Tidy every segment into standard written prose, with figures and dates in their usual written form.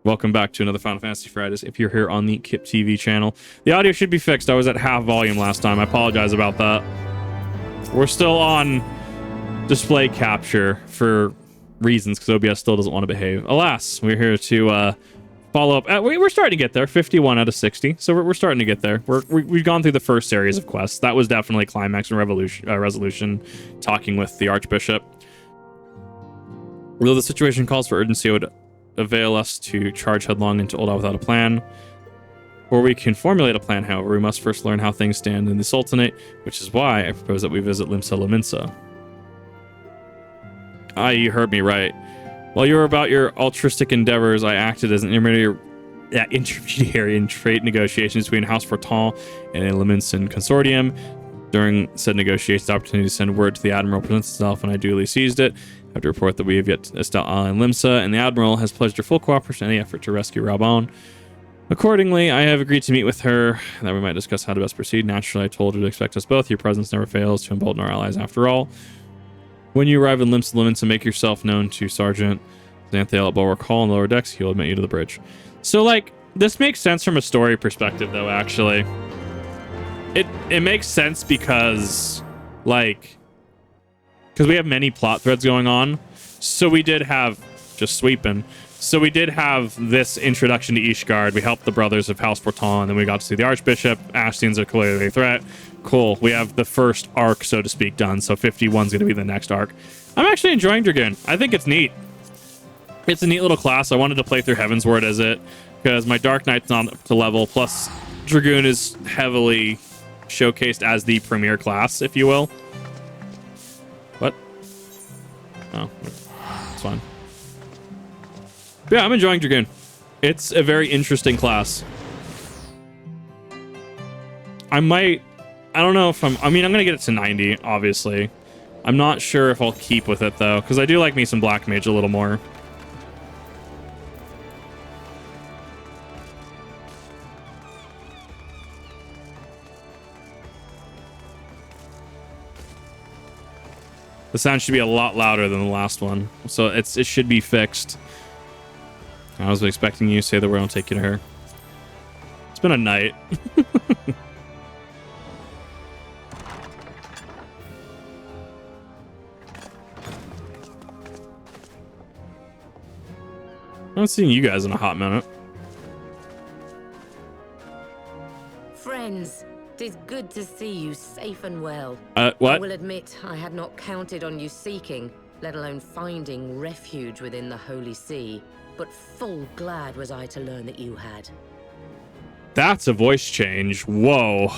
Welcome back to another Final Fantasy Fridays. If you're here on the KIP TV channel, the audio should be fixed. I was at half volume last time. I apologize about that. We're still on display capture for reasons because OBS still doesn't want to behave. Alas, we're here to follow up. We're starting to get there. 51 out of 60. So we're starting to get there. We've gone through the first series of quests. That was definitely climax and resolution. Talking with the Archbishop. Although the situation calls for urgency, it would avail us to charge headlong into Ul'dah without a plan. Or we can formulate a plan, however. We must first learn how things stand in the Sultanate, which is why I propose that we visit Limsa Lominsa. You heard me right. While you were about your altruistic endeavors, I acted as an intermediary in trade negotiations between House Fortan and a Lominsan consortium. During said negotiations, the opportunity to send word to the Admiral presents itself, and I duly seized it. I have to report that we have yet to establish ally in Limsa, and the Admiral has pledged her full cooperation in any effort to rescue Raubon. Accordingly, I have agreed to meet with her, and that we might discuss how to best proceed. Naturally, I told her to expect us both. Your presence never fails to embolden our allies after all. When you arrive in Limsa Lominsa, make yourself known to Sergeant Xanthiel at Bulwark Hall in lower decks. He'll admit you to the bridge. So, like, this makes sense from a story perspective, though, actually. It makes sense because, like, because we have many plot threads going on. So we did have, just sweeping. So we did have this introduction to Ishgard. We helped the brothers of House Fortan, and then we got to see the Archbishop. Ashton's a clearly a threat. Cool. We have the first arc, so to speak, done. So 51's going to be the next arc. I'm actually enjoying Dragoon. I think it's neat. It's a neat little class. I wanted to play through Heavensward as it, because my Dark Knight's not up to level. Plus, Dragoon is heavily showcased as the premier class, if you will. What? Oh, it's fine. But yeah, I'm enjoying Dragoon. It's a very interesting class. I don't know if I'm going to get it to 90, obviously. I'm not sure if I'll keep with it, though, because I do like me some Black Mage a little more. The sound should be a lot louder than the last one, so it should be fixed. I was expecting you to say the word. I'll take you to her. It's been a night. I haven't seen you guys in a hot minute. Friends, 'tis good to see you safe and well. What? I will admit I had not counted on you seeking, let alone finding refuge within the Holy See. But full glad was I to learn that you had. That's a voice change. Whoa.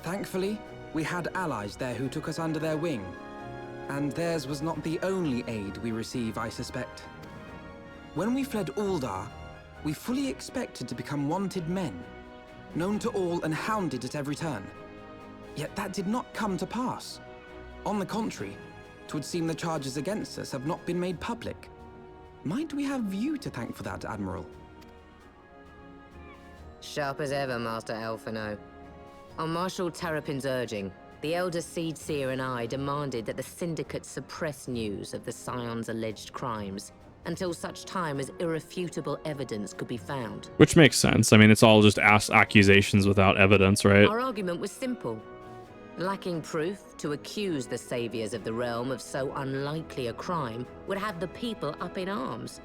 Thankfully, we had allies there who took us under their wing. And theirs was not the only aid we receive, I suspect. When we fled Ul'dah, we fully expected to become wanted men, known to all and hounded at every turn. Yet that did not come to pass. On the contrary, 'twould seem the charges against us have not been made public. Might we have you to thank for that, Admiral? Sharp as ever, Master Alphino. On Marshal Terrapin's urging, the Elder Seed Seer and I demanded that the Syndicate suppress news of the Scion's alleged crimes until such time as irrefutable evidence could be found. Which makes sense. I mean, it's all just accusations without evidence, right? Our argument was simple. Lacking proof, to accuse the saviors of the realm of so unlikely a crime would have the people up in arms.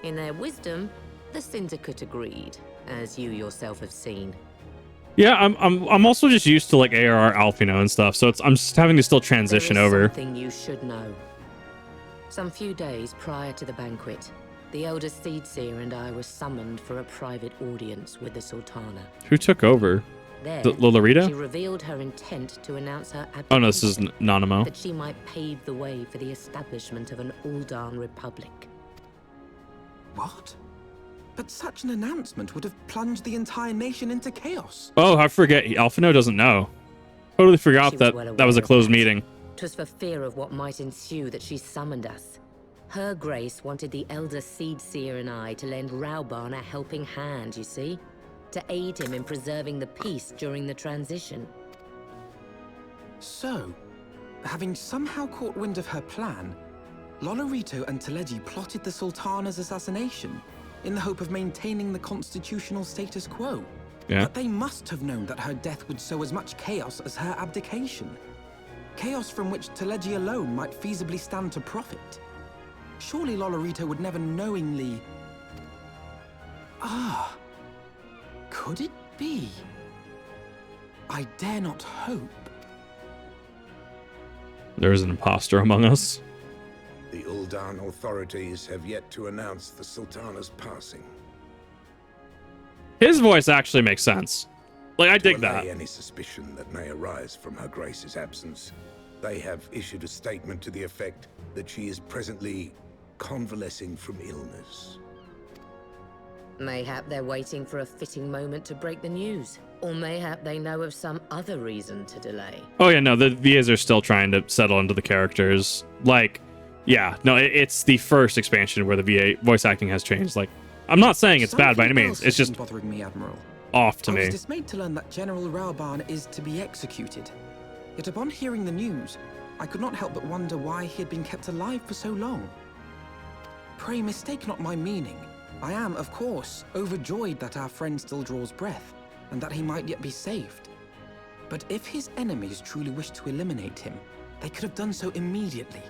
In their wisdom, the Syndicate agreed, as you yourself have seen. Yeah, I'm also just used to like ARR Alphino and stuff, so I'm just having to still transition over. Something you should know. Some few days prior to the banquet, the Elder Seed Seer and I were summoned for a private audience with the Sultana. Who took over? There, Lolorita? she revealed her intent to announce her abdication. Oh no, this is Nanamo. That she might pave the way for the establishment of an Ul'dah republic. What? But such an announcement would have plunged the entire nation into chaos. Oh, I forget. Alphino doesn't know. Totally forgot that that was a closed meeting. 'Twas for fear of what might ensue that she summoned us. Her Grace wanted the Elder Seed Seer and I to lend Raubon a helping hand, you see? To aid him in preserving the peace during the transition. So, having somehow caught wind of her plan, Lolorito and Teleji plotted the Sultana's assassination. in the hope of maintaining the constitutional status quo. Yeah. But they must have known that her death would sow as much chaos as her abdication. Chaos from which Telegia alone might feasibly stand to profit. Surely Lolorito would never knowingly... Ah, could it be? I dare not hope. There is an imposter among us. The Uldan authorities have yet to announce the Sultana's passing. His voice actually makes sense. Like, I dig To that. allay any suspicion that may arise from Her Grace's absence, they have issued a statement to the effect that she is presently convalescing from illness. Mayhap they're waiting for a fitting moment to break the news. Or mayhap they know of some other reason to delay. Oh yeah, no, the VAs are still trying to settle into the characters. Like, yeah, no, it's the first expansion where the VA voice acting has changed. Like, I'm not saying it's bad by any Something means. else It's has just been bothering me, Admiral. off to I was me. dismayed to learn that General Raoban is to be executed. Yet upon hearing the news, I could not help but wonder why he had been kept alive for so long. Pray mistake not my meaning. I am, of course, overjoyed that our friend still draws breath, and that he might yet be saved. But if his enemies truly wished to eliminate him, they could have done so immediately.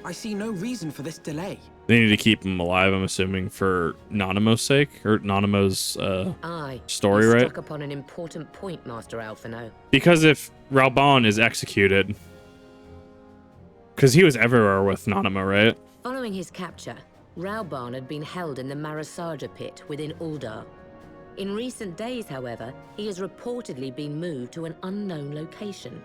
I see no reason for this delay. They need to keep him alive, I'm assuming, for Nanamo's sake, or Nanamo's Aye. story, you right? struck upon an important point, Master Alphino. Because if Raoban is executed, because he was everywhere with Nanamo, right? Following his capture, Raoban had been held in the Marasaja pit within Uldar. In recent days, however, he has reportedly been moved to an unknown location.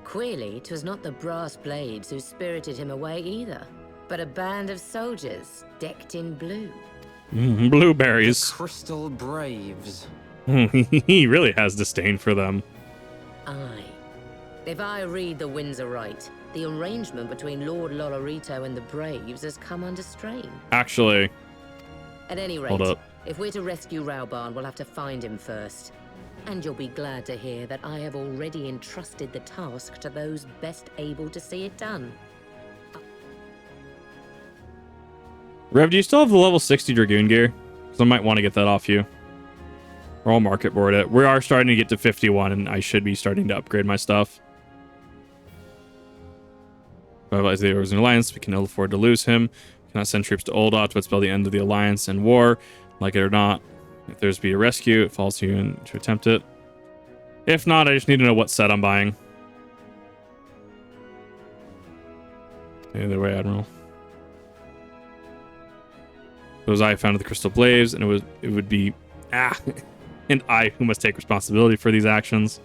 Queerly, 'twas not the brass blades who spirited him away either, but a band of soldiers decked in blue. Blueberries. Crystal Braves. He really has disdain for them. Aye. If I read the winds aright, the arrangement between Lord Lolorito and the Braves has come under strain. Actually, At any rate, hold up. if we're to rescue Raoban, we'll have to find him first. And you'll be glad to hear that I have already entrusted the task to those best able to see it done. Rev, do you still have the level 60 Dragoon gear? Because I might want to get that off you. Or I'll market board it. We are starting to get to 51, and I should be starting to upgrade my stuff. Revitalize the Origin Alliance. We can ill afford to lose him. Cannot send troops to Ulda to spell the end of the Alliance and war. Like it or not. If there's be a rescue, it falls to you to attempt it. If not, I just need to know what set I'm buying. Either way, Admiral. It was I who founded the Crystal Blaze, and it would be and I who must take responsibility for these actions.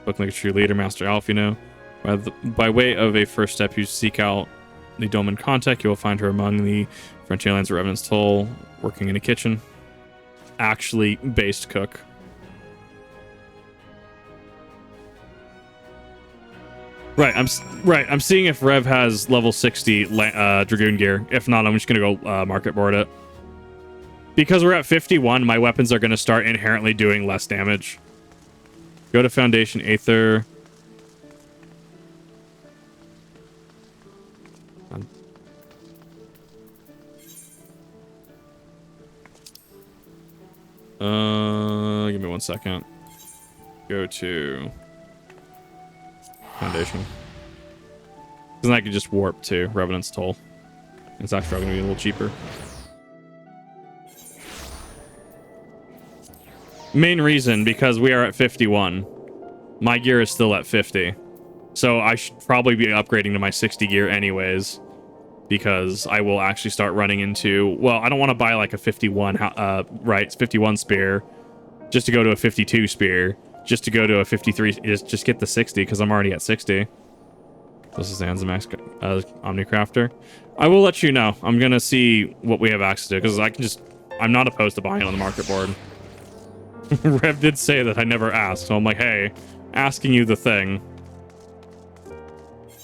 Look like a true leader, Master Alphino. By way of a first step, you seek out the Doman contact. You will find her among the French aliens at Revenant's Toll, working in a kitchen. Actually based cook. Right, I'm seeing if Rev has level 60 Dragoon gear. If not, I'm just gonna go market board it. Because we're at 51, my weapons are gonna start inherently doing less damage. Go to Foundation Aether. Give me 1 second. Go to Foundation. Then I could just warp to Revenant's Toll. It's actually going to be a little cheaper. Main reason, because we are at 51. My gear is still at 50. So I should probably be upgrading to my 60 gear anyways. Because I will actually start running into... Well, I don't want to buy like a 51... 51 spear. Just to go to a 52 spear. Just to go to a 53... Just get the 60, because I'm already at 60. This is the Anzamax Omnicrafter. I will let you know. I'm going to see what we have access to, because I can just... I'm not opposed to buying it on the market board. Rev did say that I never asked, so I'm like, hey, asking you the thing.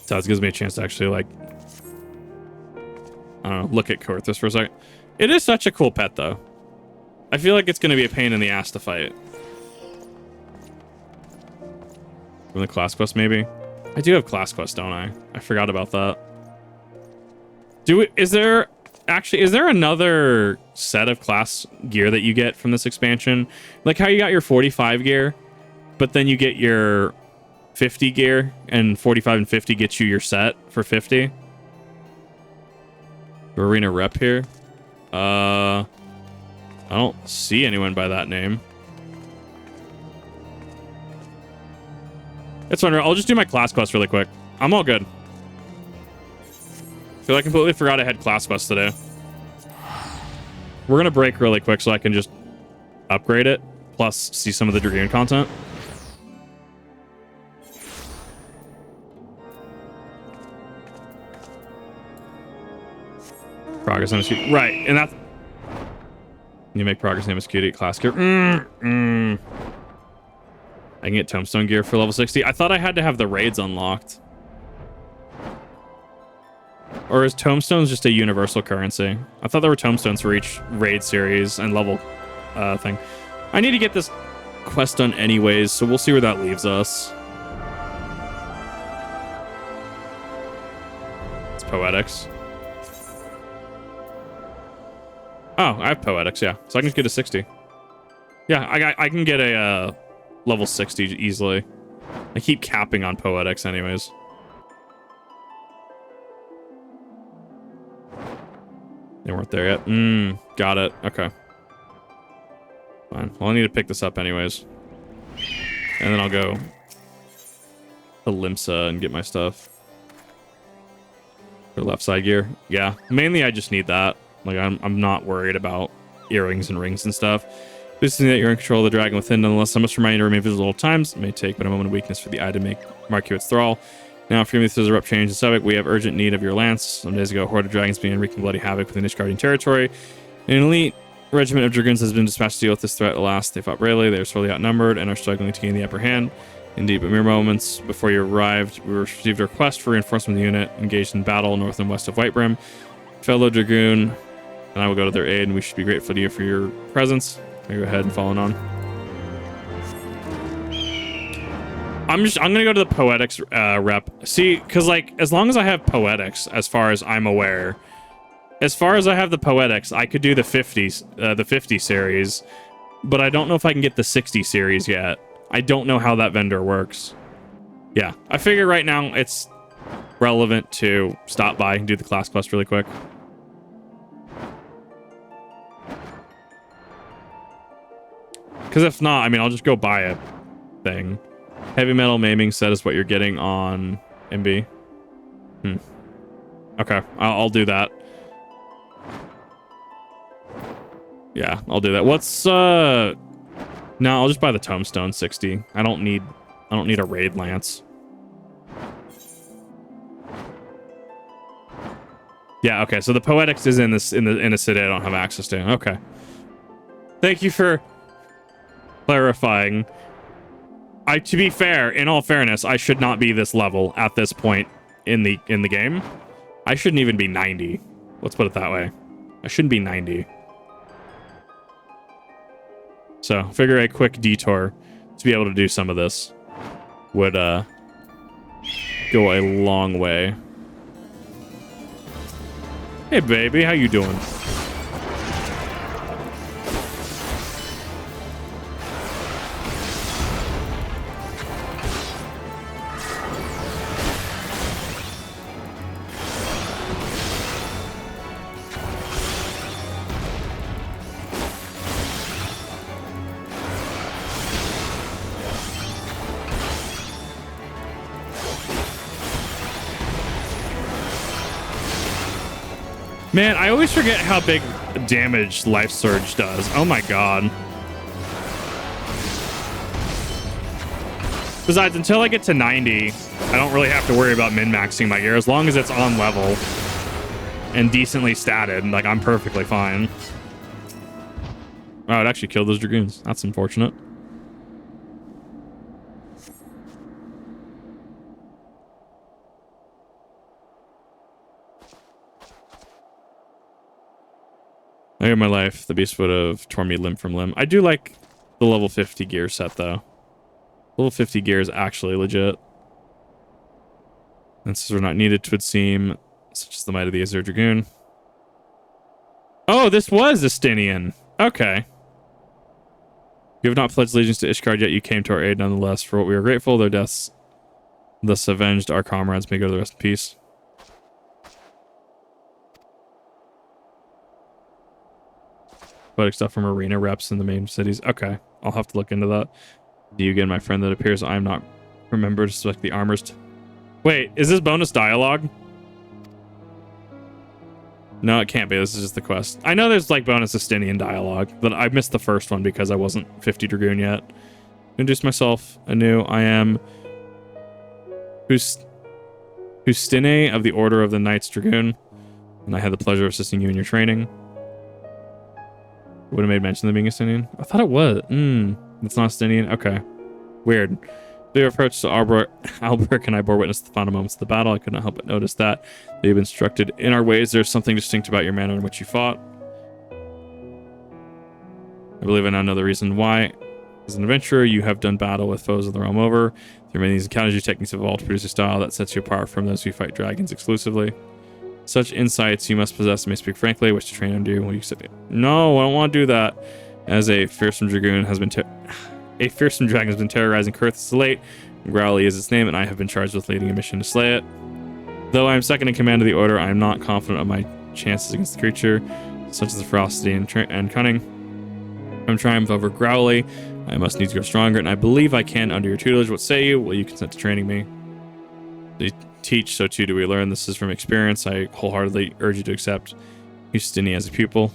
So it gives me a chance to actually, like... I don't know, look at Coerthus for a second. It is such a cool pet, though. I feel like it's going to be a pain in the ass to fight. From the Class Quest, maybe? I do have Class Quest, don't I? I forgot about that. Is there actually, is there another set of class gear that you get from this expansion? Like how you got your 45 gear, but then you get your 50 gear, and 45 and 50 gets you your set for 50. Arena rep here. I don't see anyone by that name. It's fine. I'll just do my class quest really quick. I'm all good. I feel like I completely forgot I had class quest today. We're gonna break really quick so I can just upgrade it, plus see some of the Dragoon content. Progress on a right, and that's you make progress name execute class gear. I can get tombstone gear for level 60. I thought I had to have the raids unlocked. Or is tombstones just a universal currency? I thought there were tombstones for each raid series and level thing. I need to get this quest done anyways, so we'll see where that leaves us. It's poetics. Oh, I have poetics, yeah. So I can just get a 60. Yeah, I can get a level 60 easily. I keep capping on poetics anyways. They weren't there yet. Got it. Okay. Fine. Well, I need to pick this up anyways. And then I'll go to Limsa and get my stuff. For left side gear. Yeah. Mainly I just need that. Like, I'm not worried about earrings and rings and stuff. This is that you're in control of the dragon within. Nonetheless, I must remind you to remain visible at all times. It may take but a moment of weakness for the eye to mark you its thrall. Now, if you're going to through the change in Subject, we have urgent need of your lance. Some days ago, a horde of dragons began wreaking bloody havoc within Ishgardian territory. An elite regiment of dragoons has been dispatched to deal with this threat. Alas, they fought bravely. They are sorely outnumbered and are struggling to gain the upper hand. Indeed, but mere moments before you arrived, we received a request for reinforcement of the unit engaged in battle north and west of Whitebrim. Fellow Dragoon and I will go to their aid, and we should be grateful to you for your presence. I'll go ahead and follow on. I'm gonna go to the poetics rep. See, because like as long as I have poetics, as far as I'm aware, as far as I have the poetics, I could do the 50s, the 50 series, but I don't know if I can get the 60 series yet. I don't know how that vendor works. Yeah, I figure right now it's relevant to stop by and do the class quest really quick. Because if not, I mean, I'll just go buy a thing. Heavy metal maiming set is what you're getting on MB. Okay, I'll do that. Yeah, I'll do that. What's no, I'll just buy the tombstone 60. I don't need a raid lance. Yeah, okay. So the poetics is in this in a city I don't have access to. Okay. Thank you for clarifying. To be fair, in all fairness, I should not be this level at this point in the game. I shouldn't even be 90. Let's put it that way. I shouldn't be 90. So, figure a quick detour to be able to do some of this would go a long way. Hey baby, how you doing? Man, I always forget how big damage Life Surge does. Oh my god. Besides, until I get to 90, I don't really have to worry about min-maxing my gear. As long as it's on level and decently statted, like, I'm perfectly fine. Oh, it actually killed those Dragoons. That's unfortunate. I got my life. The beast would have torn me limb from limb. I do like the level 50 gear set, though. Level 50 gear is actually legit. Answers are not needed, 'twould seem, such as the might of the Azure Dragoon. Oh, this was Estinian. Okay. You have not pledged allegiance to Ishgard yet. You came to our aid nonetheless. For what we are grateful, their deaths thus avenged our comrades. May go to the rest in peace. Poetic stuff from arena reps in the main cities. Okay, I'll have to look into that. Do you again, my friend, that appears I am not remembered to select the armors. Wait, is this bonus dialogue? No, it can't be. This is just the quest. I know there's like bonus Estinian dialogue, but I missed the first one because I wasn't 50 Dragoon yet. Introduce myself anew. I am Hustine of the Order of the Knights Dragoon, and I had the pleasure of assisting you in your training. Would have made mention of being Estinian. I thought it was. It's not Estinian. Okay. Weird. The approach to Albrecht and I bore witness to the final moments of the battle. I could not help but notice that they've instructed in our ways. There's something distinct about your manner in which you fought. I believe I now know the reason why. As an adventurer, you have done battle with foes of the realm over. Through many of these encounters, your techniques have evolved to produce a style that sets you apart from those who fight dragons exclusively. Such insights you must possess, may speak frankly. I wish to train under you. Will you say, no, I don't want to do that. As a fearsome dragoon has been a fearsome dragon has been terrorizing Kurth's late. Growly is its name, and I have been charged with leading a mission to slay it. Though I am second in command of the order, I am not confident of my chances against the creature, such as the ferocity and cunning. I'm triumph over Growly. I must needs grow stronger, and I believe I can under your tutelage. What say you? Will you consent to training me? They teach, so too do we learn. This is from experience. I wholeheartedly urge you to accept Hustini as a pupil.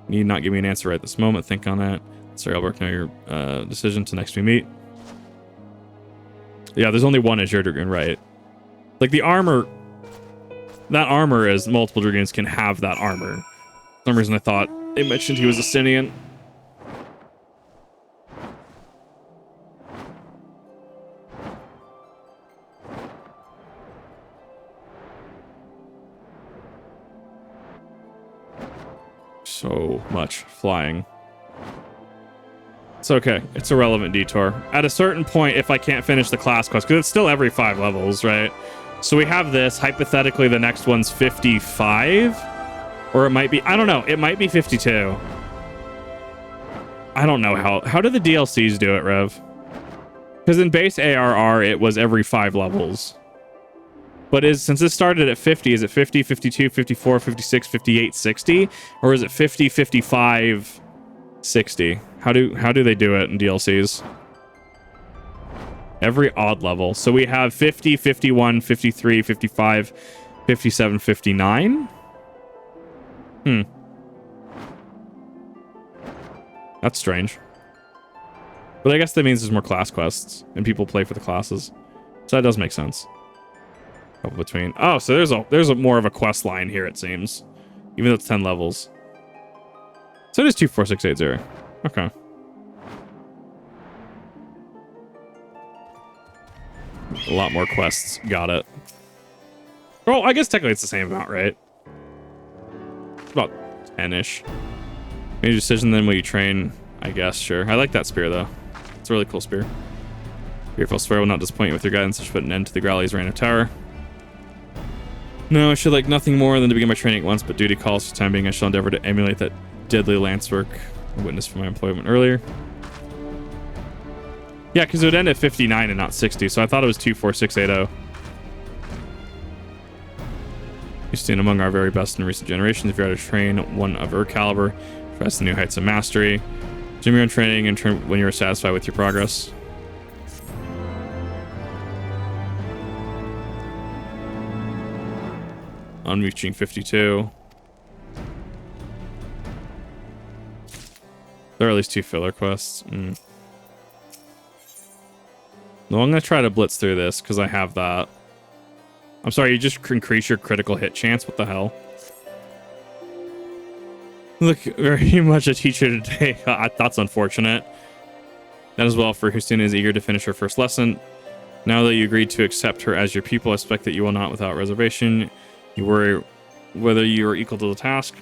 You need not give me an answer right this moment. Think on that. Sorry, Albrecht, know your decision to next we meet. Yeah, there's only one Azure Dragoon, right? Like the armor, that armor is multiple Dragoons can have that armor. For some reason I thought it mentioned he was Estinian. So much flying. It's okay. It's a relevant detour. At a certain point, if I can't finish the class quest, because it's still every 5 levels, right? So we have this. Hypothetically, the next one's 55? Or it might be... I don't know. It might be 52. I don't know how do the DLCs do it, Rev? Because in base ARR, it was every 5 levels. But since it started at 50, is it 50, 52, 54, 56, 58, 60? Or is it 50, 55, 60? How do they do it in DLCs? Every odd level. So we have 50, 51, 53, 55, 57, 59? That's strange. But I guess that means there's more class quests and people play for the classes. So that does make sense. Couple between. Oh, so there's a more of a quest line here, it seems. Even though it's 10 levels. So it is 24680. Okay. A lot more quests. Got it. Well, I guess technically it's the same amount, right? It's about 10-ish. Major decision then will you train? I guess, sure. I like that spear, though. It's a really cool spear. Fearful swear will not disappoint you with your guidance, which put an end to the Growly's reign of terror. No, I should like nothing more than to begin my training at once, but duty calls for the time being. I shall endeavor to emulate that deadly lance work I witnessed from my employment earlier. Yeah, because it would end at 59 and not 60, so I thought it was 24680. You stand among our very best in recent generations. If you're to train one of her caliber, press the new heights of mastery. Resume your own training and turn when you're satisfied with your progress. On reaching 52. There are at least 2 filler quests. No, I'm going to try to blitz through this because I have that. I'm sorry, you just increase your critical hit chance? What the hell? Look, very much a teacher today. That's unfortunate. That as well for Hustina is eager to finish her first lesson. Now that you agreed to accept her as your pupil, I expect that you will not without reservation. You worry whether you are equal to the task.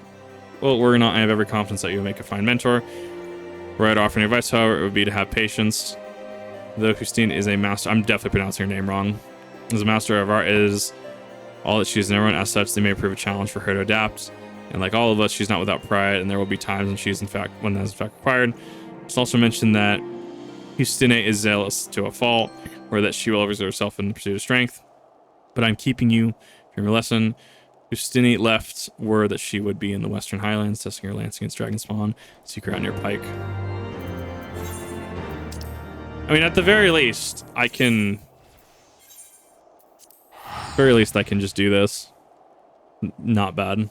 Well, worry not. I have every confidence that you will make a fine mentor. Were I to offer any advice, however, it would be to have patience. Though Christine is a master, I'm definitely pronouncing her name wrong. As a master of art is all that she is in everyone. As such, they may prove a challenge for her to adapt. And like all of us, she's not without pride, and there will be times when she's in fact, when that is in fact required. It's also mentioned that Justine is zealous to a fault, or that she will overexert herself in the pursuit of strength. But I'm keeping you from your lesson. Justine left word that she would be in the Western Highlands, testing her lance against Dragon Spawn. Seek her out near Pike. I mean, at the very least, I can just do this. Not bad.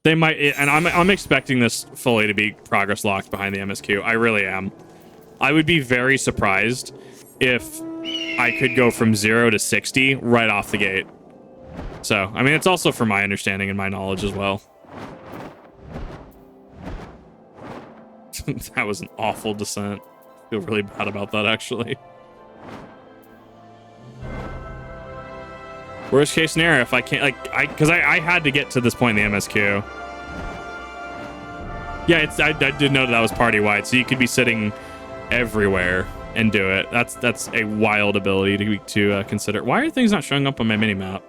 They might, and I'm expecting this fully to be progress locked behind the MSQ. I really am. I would be very surprised if I could go from 0 to 60 right off the gate. So, I mean, it's also for my understanding and my knowledge as well. That was an awful descent. I feel really bad about that, actually. Worst case scenario, if I can't, like, because I had to get to this point in the MSQ. Yeah, I did know that was party-wide, so you could be sitting everywhere and do it. That's a wild ability to consider. Why are things not showing up on my minimap?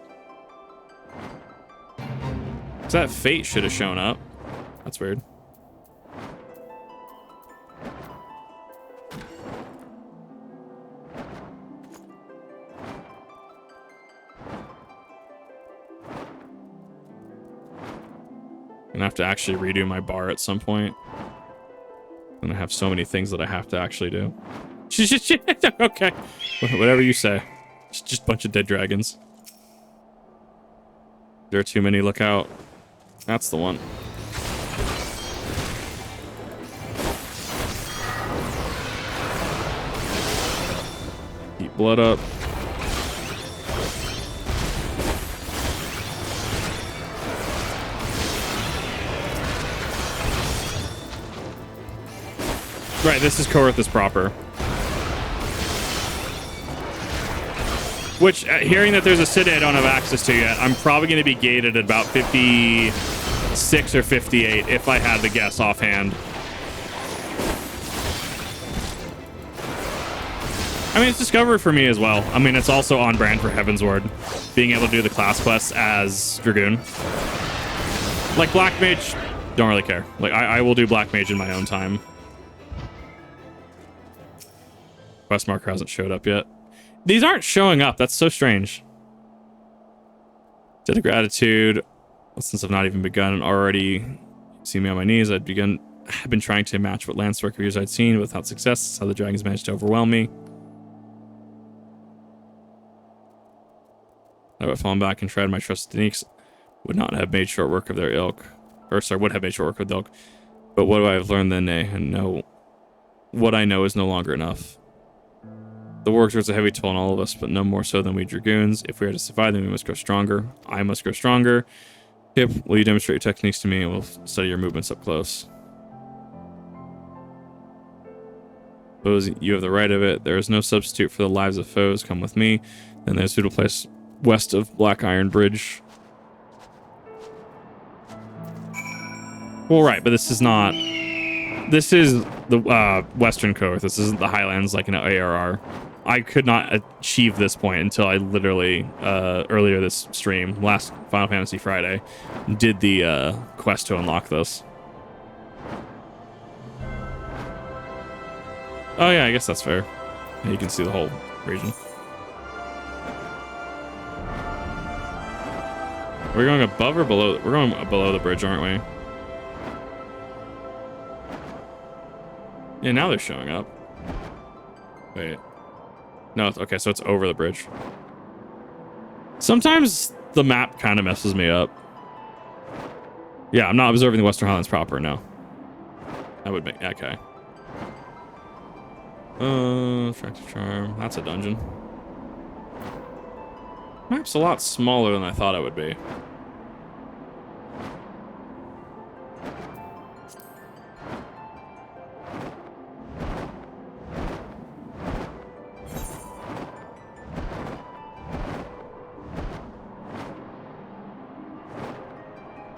Because that fate should have shown up. That's weird. I'm gonna have to actually redo my bar at some point. I'm gonna have so many things that I have to actually do. Okay, whatever you say. It's just a bunch of dead dragons. There are too many. Look out. That's the one. Keep blood up. Right, this is Coerthus proper. Which, hearing that there's a city I don't have access to yet, I'm probably going to be gated at about 56 or 58 if I had to guess offhand. I mean, it's discovery for me as well. I mean, it's also on brand for Heavensward, being able to do the class quests as Dragoon. Like Black Mage, don't really care. Like, I will do Black Mage in my own time. Quest marker hasn't showed up yet. These aren't showing up. That's so strange. Debt of gratitude. Since I've not even begun and already see me on my knees, I've been trying to match what lance work reviews I'd seen without success. That's how the dragons managed to overwhelm me. I would have fallen back and tried my trusted techniques. Would not have made short work of their ilk. Or sorry, would have made short work of the ilk. But what do I have learned then? And no, what I know is no longer enough. The war exerts a heavy toll on all of us, but no more so than we Dragoons. If we are to survive, then we must grow stronger. I must grow stronger. Kip, will you demonstrate your techniques to me, and we'll study your movements up close. Foes, you have the right of it. There is no substitute for the lives of foes. Come with me. Then there's a suitable place west of Black Iron Bridge. Well, right, but this is not... This is the Western Coast. This isn't the Highlands like an ARR. I could not achieve this point until I literally, earlier this stream, last Final Fantasy Friday, did the quest to unlock this. Oh yeah, I guess that's fair. And you can see the whole region. We're going above or below? We're going below the bridge, aren't we? Yeah, now they're showing up. Wait. No, okay, so it's over the bridge. Sometimes the map kind of messes me up. Yeah, I'm not observing the Western Highlands proper, no. That would make... Okay. Attractive Charm. That's a dungeon. Map's a lot smaller than I thought it would be.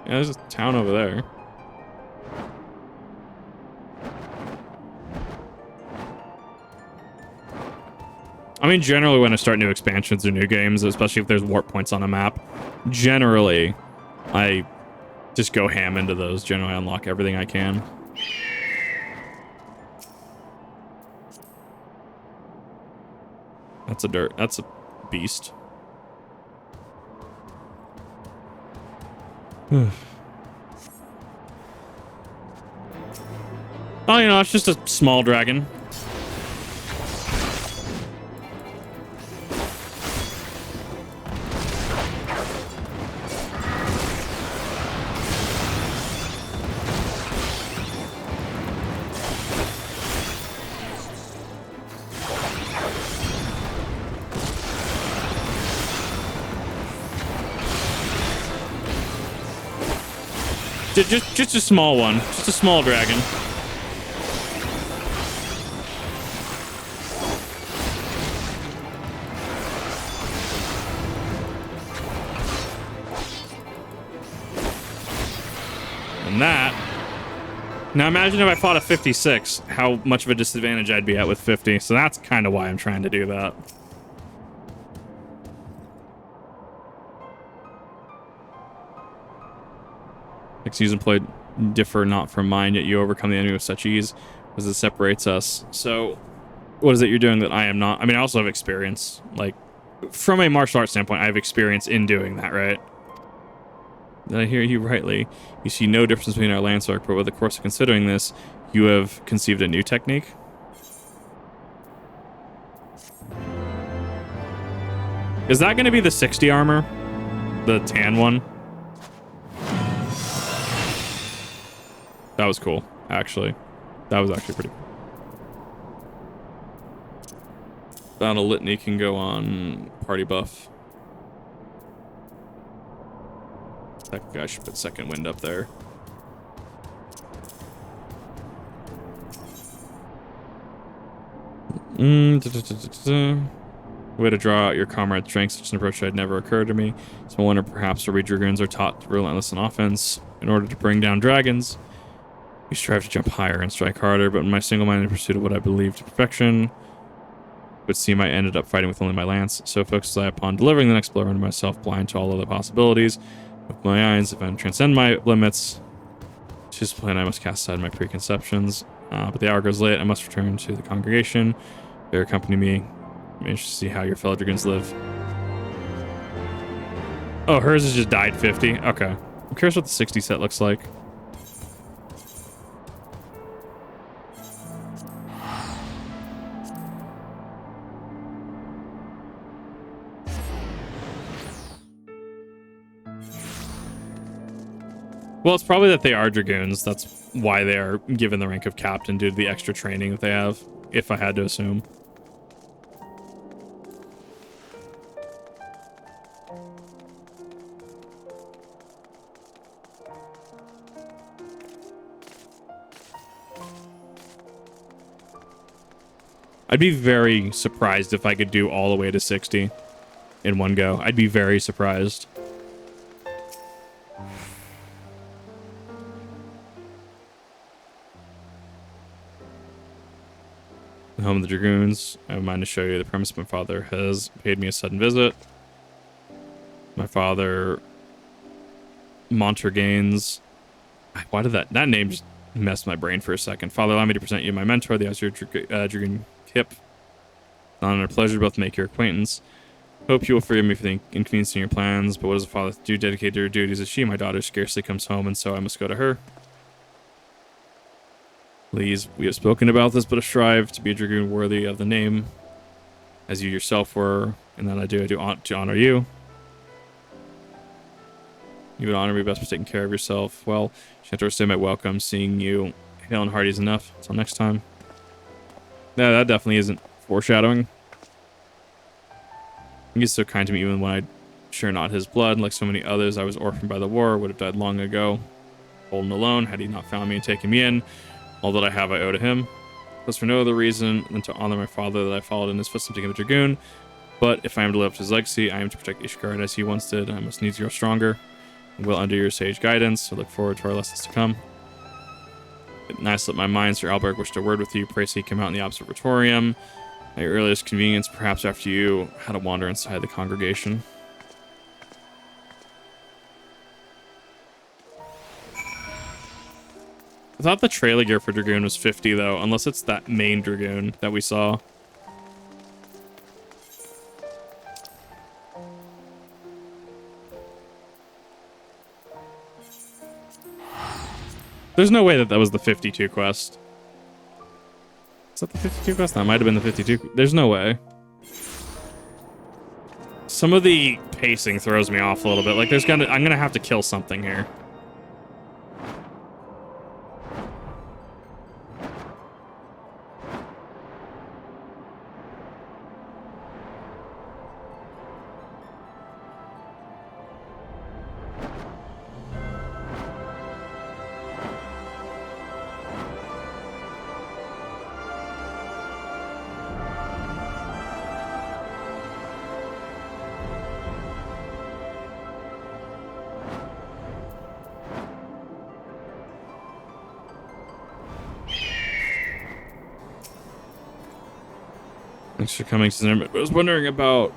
Yeah, there's a town over there. I mean, generally when I start new expansions or new games, especially if there's warp points on a map, generally I just go ham into those. Generally unlock everything I can. That's a beast. Oh, you know, it's just a small dragon. Just a small one. Just a small dragon. And that. Now imagine if I fought a 56, how much of a disadvantage I'd be at with 50. So that's kind of why I'm trying to do that. X's employed differ not from mine, yet you overcome the enemy with such ease as it separates us. So what is it you're doing that I am not? I mean, I also have experience. Like, from a martial arts standpoint, I have experience in doing that, right? Did I hear you rightly? You see no difference between our lance arc, but with the course of considering this, you have conceived a new technique? Is that going to be the 60 armor? The tan one? That was cool, actually. That was actually pretty cool. Found a litany can go on party buff. That guy should put second wind up there. Way to draw out your comrade's strength. Such an approach had never occurred to me. So I wonder perhaps the Dragoons are taught to be relentless in offense in order to bring down dragons. We strive to jump higher and strike harder, but in my single-minded pursuit of what I believe to perfection, it would seem I ended up fighting with only my lance. So focused I upon delivering the next blow into myself, blind to all other possibilities. With my eyes, if I transcend my limits, to this plan I must cast aside my preconceptions. But the hour goes late. I must return to the congregation. Bear accompany me. I'm interested to see how your fellow Dragoons live. Oh, hers has just died 50. Okay. I'm curious what the 60 set looks like. Well, it's probably that they are Dragoons. That's why they are given the rank of captain due to the extra training that they have, if I had to assume. I'd be very surprised if I could do all the way to 60 in one go. I'd be very surprised. The home of the Dragoons. I have mind to show you the premise. My father has paid me a sudden visit. My father, Montergains. Why did that name just mess my brain for a second? Father, allow me to present you my mentor, the Azure Dragoon Kip. Honor and pleasure both make your acquaintance. Hope you will forgive me for the inconvenience in your plans, but what does a father do dedicated to her duties as she, my daughter, scarcely comes home, and so I must go to her. Please, we have spoken about this, but I strive to be a Dragoon worthy of the name, as you yourself were, and that I do to honor you. You would honor me best by taking care of yourself. Well, Shantor stay my welcome, seeing you hale and hearty is enough. Until next time. Yeah, that definitely isn't foreshadowing. He's so kind to me even when I share not his blood. Like so many others, I was orphaned by the war, would have died long ago. Old and alone, had he not found me and taken me in. All that I have I owe to him. Thus for no other reason than to honor my father that I followed in his footsteps to become a Dragoon. But if I am to live up to his legacy, I am to protect Ishgard as he once did. I must needs grow stronger. And will under your sage guidance. I look forward to our lessons to come. Nice let my mind, Sir Albert, wished a word with you. Pray see come out in the observatorium. At your earliest convenience, perhaps after you had to wander inside the congregation. I thought the trailer gear for Dragoon was 50 though, unless it's that main Dragoon that we saw. There's no way that that was the 52 quest. Is that the 52 quest? That might have been the 52. There's no way. Some of the pacing throws me off a little bit. Like I'm gonna have to kill something here. Thanks for coming, Cinnamon. I was wondering about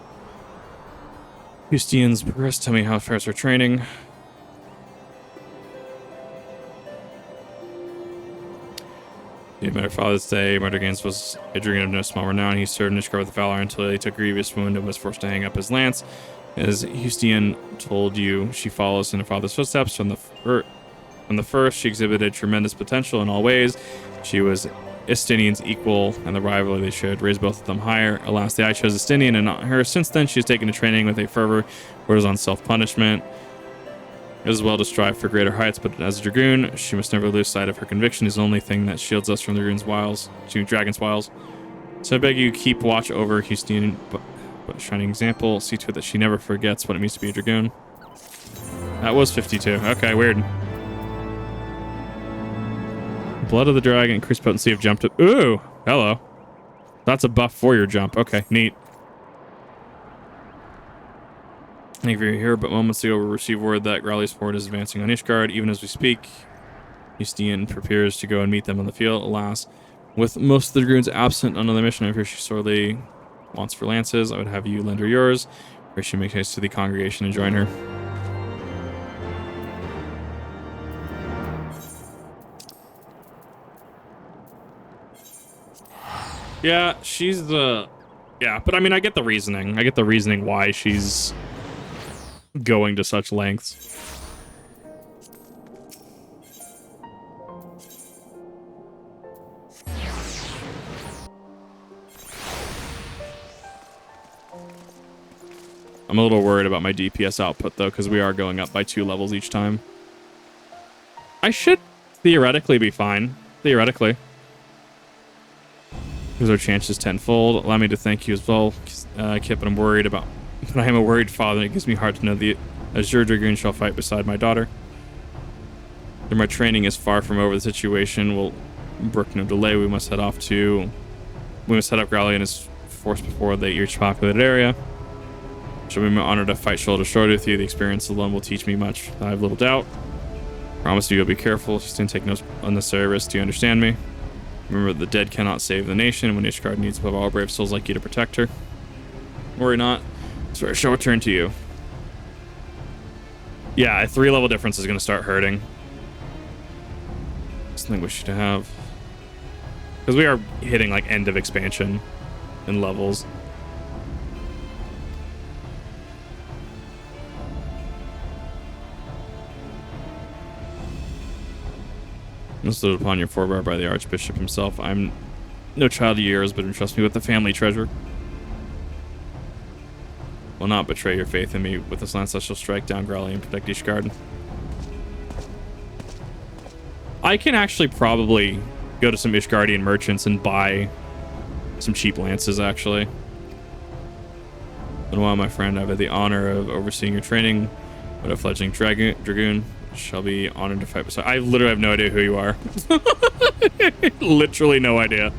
Hustian's progress. Tell me how far is her training. The event of Father's Day, Martigans was a dragoon of no small renown. He served Nishgar with valor until he took a grievous wound and was forced to hang up his lance. As Hustian told you, she follows in her father's footsteps. From the first, she exhibited tremendous potential in all ways. She was Estinian's equal, and the rivalry they shared raised both of them higher. Alas, I chose Estinian and not her. Since then, she has taken to training with a fervor, orders on self-punishment. It is well to strive for greater heights, but as a dragoon, she must never lose sight of her conviction. Is the only thing that shields us from the dragon's wiles. So I beg you, keep watch over Houston, but a shining example. See to it that she never forgets what it means to be a dragoon. That was 52. Okay, weird. Blood of the dragon, increased potency of jump to... Ooh, hello. That's a buff for your jump. Okay, neat. Thank you for your here, but moments ago we received word that Growly's horde is advancing on Ishgard. Even as we speak, Yustian prepares to go and meet them on the field. Alas, with most of the dragoons absent on another mission, I fear she sorely wants for lances. I would have you lend her yours, or she make haste to the congregation and join her. Yeah, she's the... Yeah, but I mean, I get the reasoning. I get the reasoning why she's going to such lengths. I'm a little worried about my DPS output, though, because we are going up by 2 levels each time. I should theoretically be fine. Theoretically. Because our chances tenfold. Allow me to thank you as well, Kip, but I'm worried about... But I am a worried father, and it gives me heart to know the Azure Dragoon shall fight beside my daughter. Though my training is far from over, the situation will brook no delay. We must head up Growly and his force before they reach a populated area. Shall be my honor to fight shoulder to shoulder with you. The experience alone will teach me much. I have little doubt. Promise you you'll be careful. Just didn't take no unnecessary risks. Do you understand me? Remember, the dead cannot save the nation. When Ishgard needs above all brave souls like you to protect her. Worry not. So I shall return to you. Yeah, a 3-level difference is going to start hurting. Something I wish you to have. Because we are hitting like end of expansion in levels. Bestowed upon your forebear by the Archbishop himself. I'm no child of yours, but entrust me with the family treasure. Will not betray your faith in me. With this lance I shall strike down Growly and protect Ishgard. I can actually probably go to some Ishgardian merchants and buy some cheap lances, actually. And while, my friend, I've had the honor of overseeing your training, but a fledgling dragoon shall be honored to fight beside. I literally have no idea who you are. Literally no idea.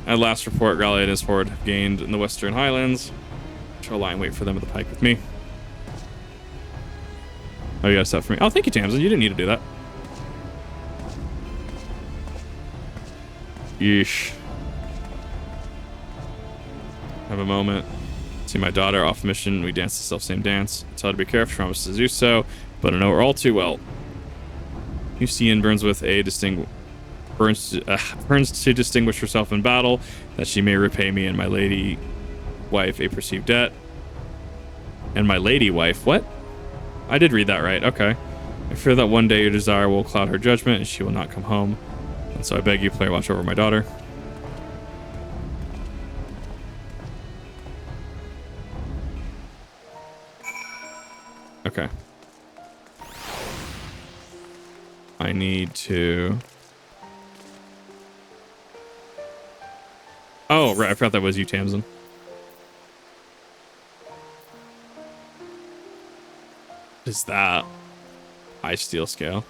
At last report, Growly and his horde have gained in the Western Highlands. Shall lie and wait for them at the pike with me. Oh, you got a set for me. Oh, thank you, Tamsin. You didn't need to do that. Yeesh. have a moment. See my daughter off mission. We dance the self-same dance. Tell her to be careful. She promises to do so, but I know her all too well. Lucienne burns to distinguish herself in battle, that she may repay me and my lady wife a perceived debt. And my lady wife, what? I did read that right. Okay. I fear that one day your desire will cloud her judgment and she will not come home. And so I beg you, player, watch over my daughter. Okay. I need to... Oh, right. I forgot that was you, Tamsin. What is that? High steel scale.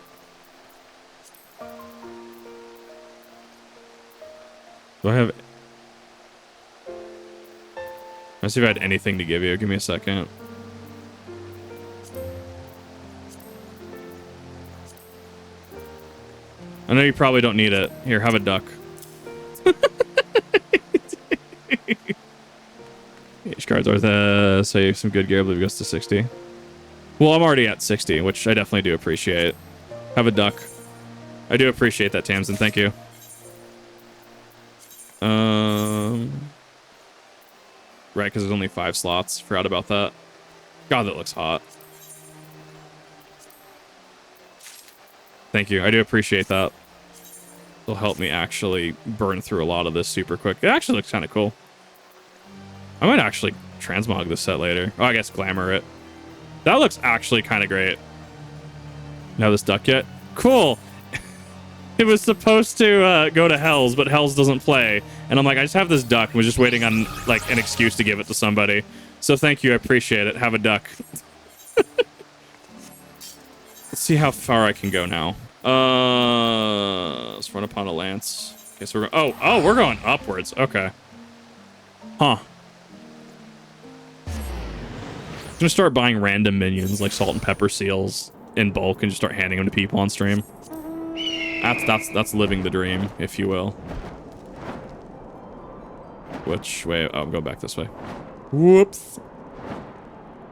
Do I have... Let's see if I had anything to give you. Give me a second. I know you probably don't need it. Here, have a duck. Each card's worth so you have some good gear. I believe it goes to 60. Well, I'm already at 60, which I definitely do appreciate. Have a duck. I do appreciate that, Tamsin. Thank you. Right, because there's only 5 slots. Forgot about that. God, that looks hot. Thank you. I do appreciate that. It'll help me actually burn through a lot of this super quick. It actually looks kind of cool. I might actually transmog this set later. Oh, I guess glamour it. That looks actually kind of great. Now this duck yet? Cool. It was supposed to go to Hells, but Hells doesn't play. And I'm like, I just have this duck. I was just waiting on like an excuse to give it to somebody. So thank you. I appreciate it. Have a duck. Let's see how far I can go now. Let's run upon a lance. Okay, so we're going. Oh, we're going upwards. Okay. Huh. I'm gonna start buying random minions like salt and pepper seals in bulk and just start handing them to people on stream. That's living the dream, if you will. Which way? Oh, go back this way. Whoops.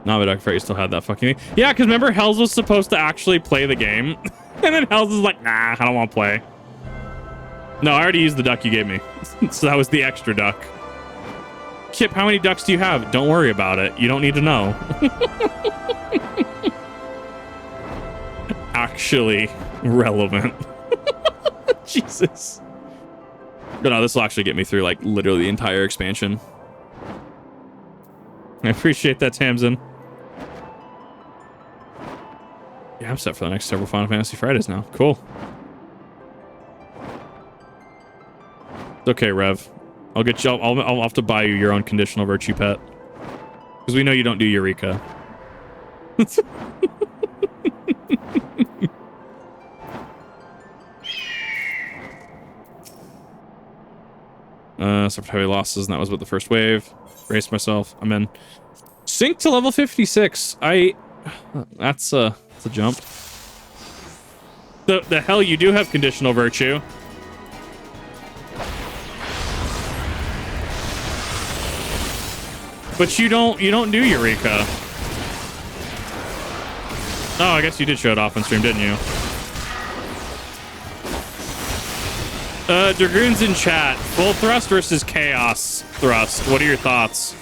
No, but I forgot you still had that fucking thing. Yeah, because remember Hells was supposed to actually play the game. And then Hells is like, nah, I don't want to play. No, I already used the duck you gave me. So that was the extra duck. Kip, how many ducks do you have? Don't worry about it. You don't need to know. Actually relevant. Jesus. No, this will actually get me through like literally the entire expansion. I appreciate that, Tamsin. Yeah, I'm set for the next several Final Fantasy Fridays now. Cool. It's okay, Rev. I'll get you. I'll have to buy you your own conditional virtue pet, because we know you don't do Eureka. Suffered heavy losses, and that was with the first wave. Brace myself. I'm in. Sync to level 56. That's a jump. The hell, you do have conditional virtue. But you don't do Eureka. Oh, I guess you did show it off on stream, didn't you? Dragoon's in chat. Full thrust versus chaos thrust. What are your thoughts?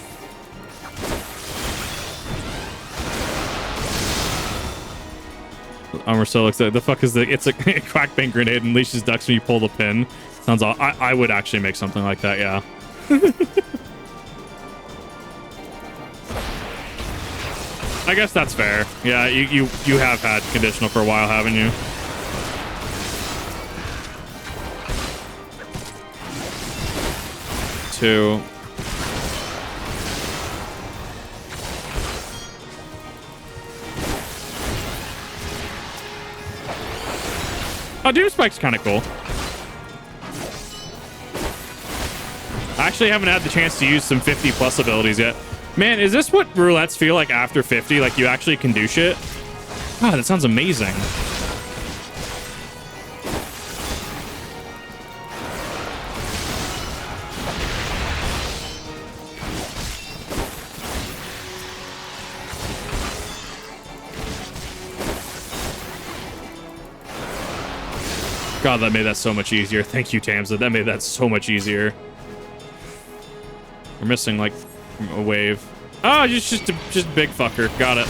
Armor so looks like the fuck is it's a quackbang grenade and unleashes ducks when you pull the pin. Sounds all I would actually make something like that, yeah. I guess that's fair. Yeah, you have had conditional for a while, haven't you? Two. Oh, Doom Spike's kind of cool. I actually haven't had the chance to use some 50 plus abilities yet. Man, is this what roulettes feel like after 50? Like you actually can do shit? God, that sounds amazing. God, that made that so much easier. Thank you, Tamza. That made that so much easier. We're missing, like, a wave. Oh, just big fucker. Got it.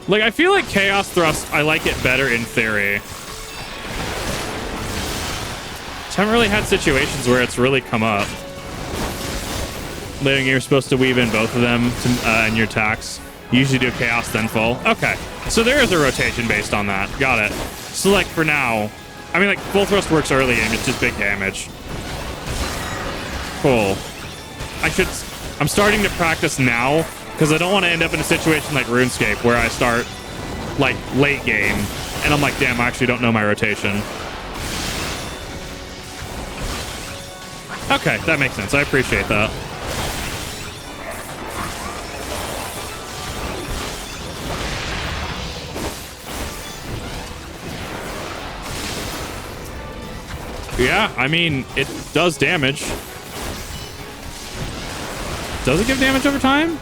Like, I feel like Chaos Thrust, I like it better in theory. Just haven't really had situations where it's really come up. Like, you're supposed to weave in both of them in your attacks. You usually do Chaos, then Full. Okay, so there is a rotation based on that. Got it. So, like, for now, I mean, like, Full Thrust works early and it's just big damage. Cool. I'm starting to practice now, because I don't want to end up in a situation like RuneScape where I start, like, late game, and I'm like, damn, I actually don't know my rotation. Okay, that makes sense. I appreciate that. Yeah, I mean, it does damage. Does it give damage over time?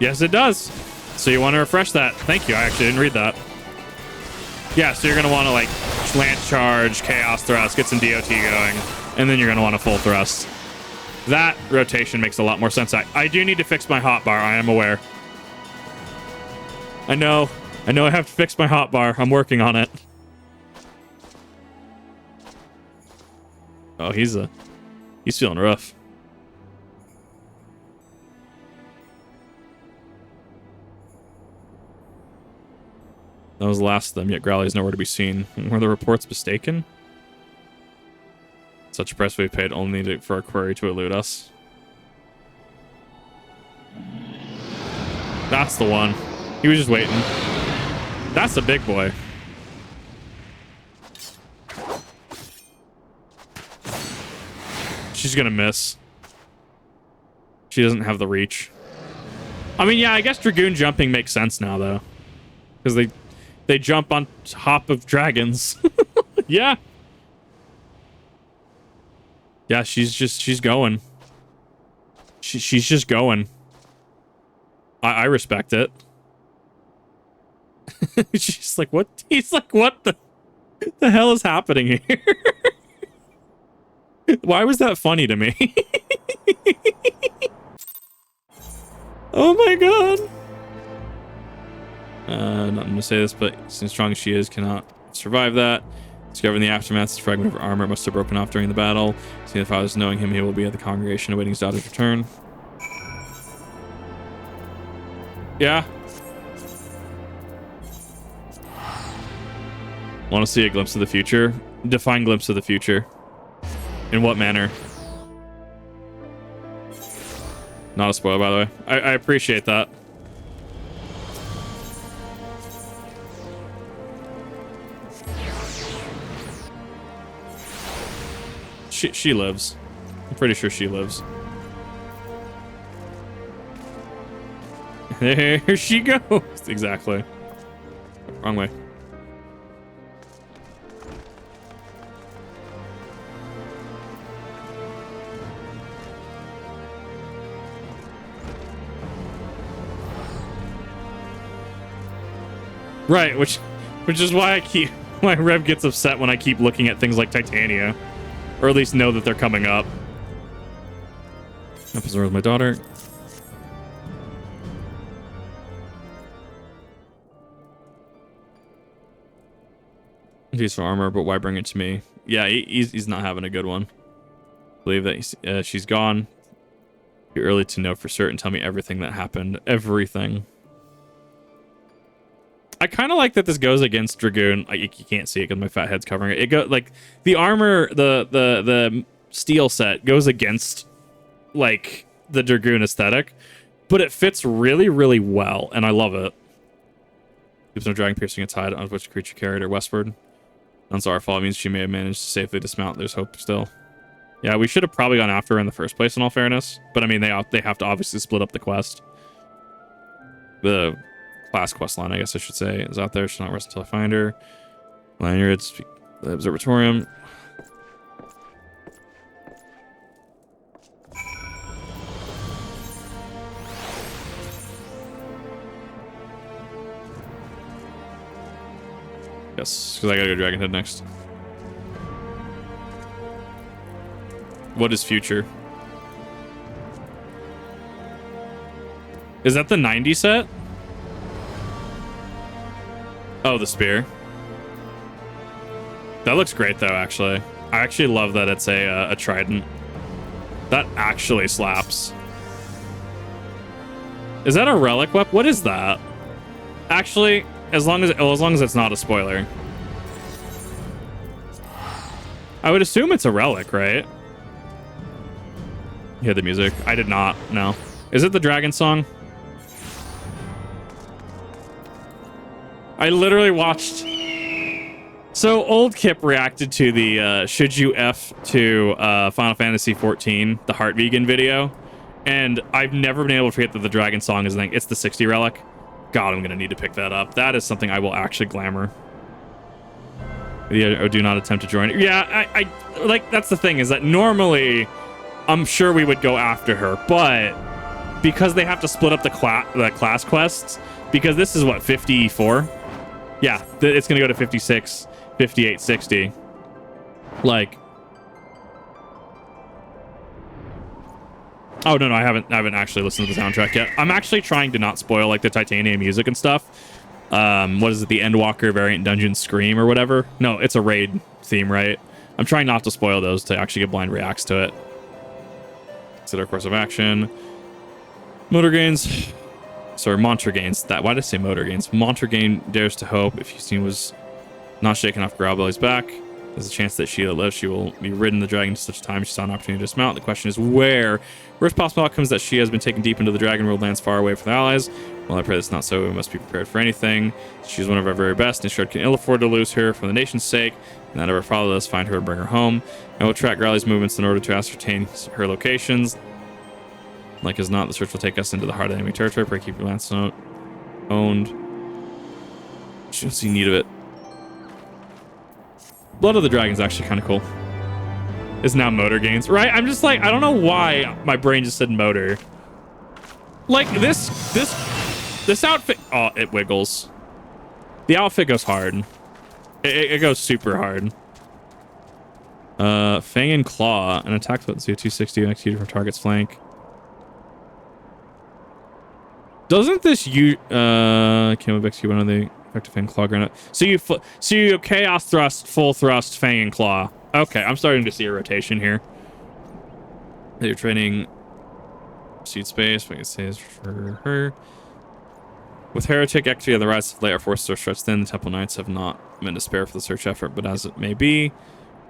Yes, it does. So you want to refresh that. Thank you. I actually didn't read that. Yeah, so you're going to want to, like, Lance Charge, Chaos Thrust, get some DOT going, and then you're going to want to Full Thrust. That rotation makes a lot more sense. I do need to fix my hotbar. I am aware. I know I have to fix my hotbar. I'm working on it. Oh, he's feeling rough. That was the last of them, yet Growly is nowhere to be seen. Were the reports mistaken? Such a price we paid only for our query to elude us. That's the one. He was just waiting. That's a big boy. She's gonna miss. She doesn't have the reach. I mean, yeah, I guess Dragoon jumping makes sense now, though. Because they jump on top of dragons. Yeah. Yeah, she's going. She's just going. I respect it. She's like, what? He's like, what the hell is happening here? Why was that funny to me? Oh my god. Not going to say this, but since strong as she is, cannot survive that. Discovering the aftermath, this fragment of her armor must have broken off during the battle. Seeing the fathers knowing him, he will be at the congregation awaiting his daughter's return. Yeah. Want to see a glimpse of the future? Define glimpse of the future. In what manner? Not a spoiler, by the way. I appreciate that. She lives. I'm pretty sure she lives. There she goes. Exactly. Wrong way. Right, which is why why Rev gets upset when I keep looking at things like Titania. Or at least know that they're coming up. Episode with my daughter. He's for armor, but why bring it to me? Yeah, he's not having a good one. Believe that she's gone. Too early to know for certain. Tell me everything that happened. Everything. I kind of like that this goes against Dragoon. You can't see it because my fat head's covering it. It go like the armor, the steel set goes against like the Dragoon aesthetic, but it fits really, really well, and I love it. Keeps no dragon piercing its hide on which creature carried her westward. That's our fault. It means she may have managed to safely dismount. There's hope still. Yeah, we should have probably gone after her in the first place, in all fairness. But I mean, they have to obviously split up the quest. The class quest line, I guess I should say, is out there. She'll not rest until I find her. Lanyards, the observatorium. Yes, because I gotta go Dragonhead next. What is future? Is that the 90 set? Oh, the spear. That looks great, though, actually. I actually love that it's a trident. That actually slaps. Is that a relic weapon? What is that? Actually, as long as it's not a spoiler. I would assume it's a relic, right? You hear the music? I did not, no. Is it the dragon song? I literally watched... So, old Kip reacted to the should you F to Final Fantasy XIV, the Heart Vegan video. And I've never been able to forget that the dragon song is the thing. It's the 60 relic. God, I'm going to need to pick that up. That is something I will actually glamour. Yeah, or do not attempt to join. Yeah, I like, that's the thing, is that normally I'm sure we would go after her, but because they have to split up the class quests, because this is what, 54? Yeah, it's going to go to 56, 58, 60. Like, oh no, I haven't actually listened to the soundtrack yet. I'm actually trying to not spoil like the titanium music and stuff. What is it, the Endwalker variant dungeon scream or whatever? No, it's a raid theme, right? I'm trying not to spoil those to actually get blind reacts to it. Consider course of action. Motor gains. Sorry, Monster gains. Why did I say motor gains? Montergain dares to hope. If Justine was not shaken off Growlbelly's back, there's a chance that she that lives, she will be ridden the dragon to such time she saw an opportunity to dismount. The question is where? Worst possible outcome is that she has been taken deep into the dragon world, lands far away from the allies. Well, I pray that's not so. We must be prepared for anything. She's one of our very best, and Shard can ill afford to lose her for the nation's sake. And that of her father, let us find her and bring her home. And we'll track Growly's movements in order to ascertain her locations. Like as not, the search will take us into the heart of enemy territory. Pray keep your lance owned. She don't see need of it. Blood of the Dragon's actually kind of cool. Is now motor gains, right? I'm just like, I don't know why my brain just said motor. Like this outfit. Oh, it wiggles. The outfit goes hard. It goes super hard. Fang and Claw, an attack potency of 260 executed from target's flank. Doesn't this can't move execute one of the effective Fang Claw granite? So you chaos thrust, full thrust, Fang and Claw. Okay, I'm starting to see a rotation here. You're training seed space. What I can say is for her. With Heretic activity on the rise of late, our forces are stretched thin. The Temple Knights have not been to spare for the search effort, but as it may be,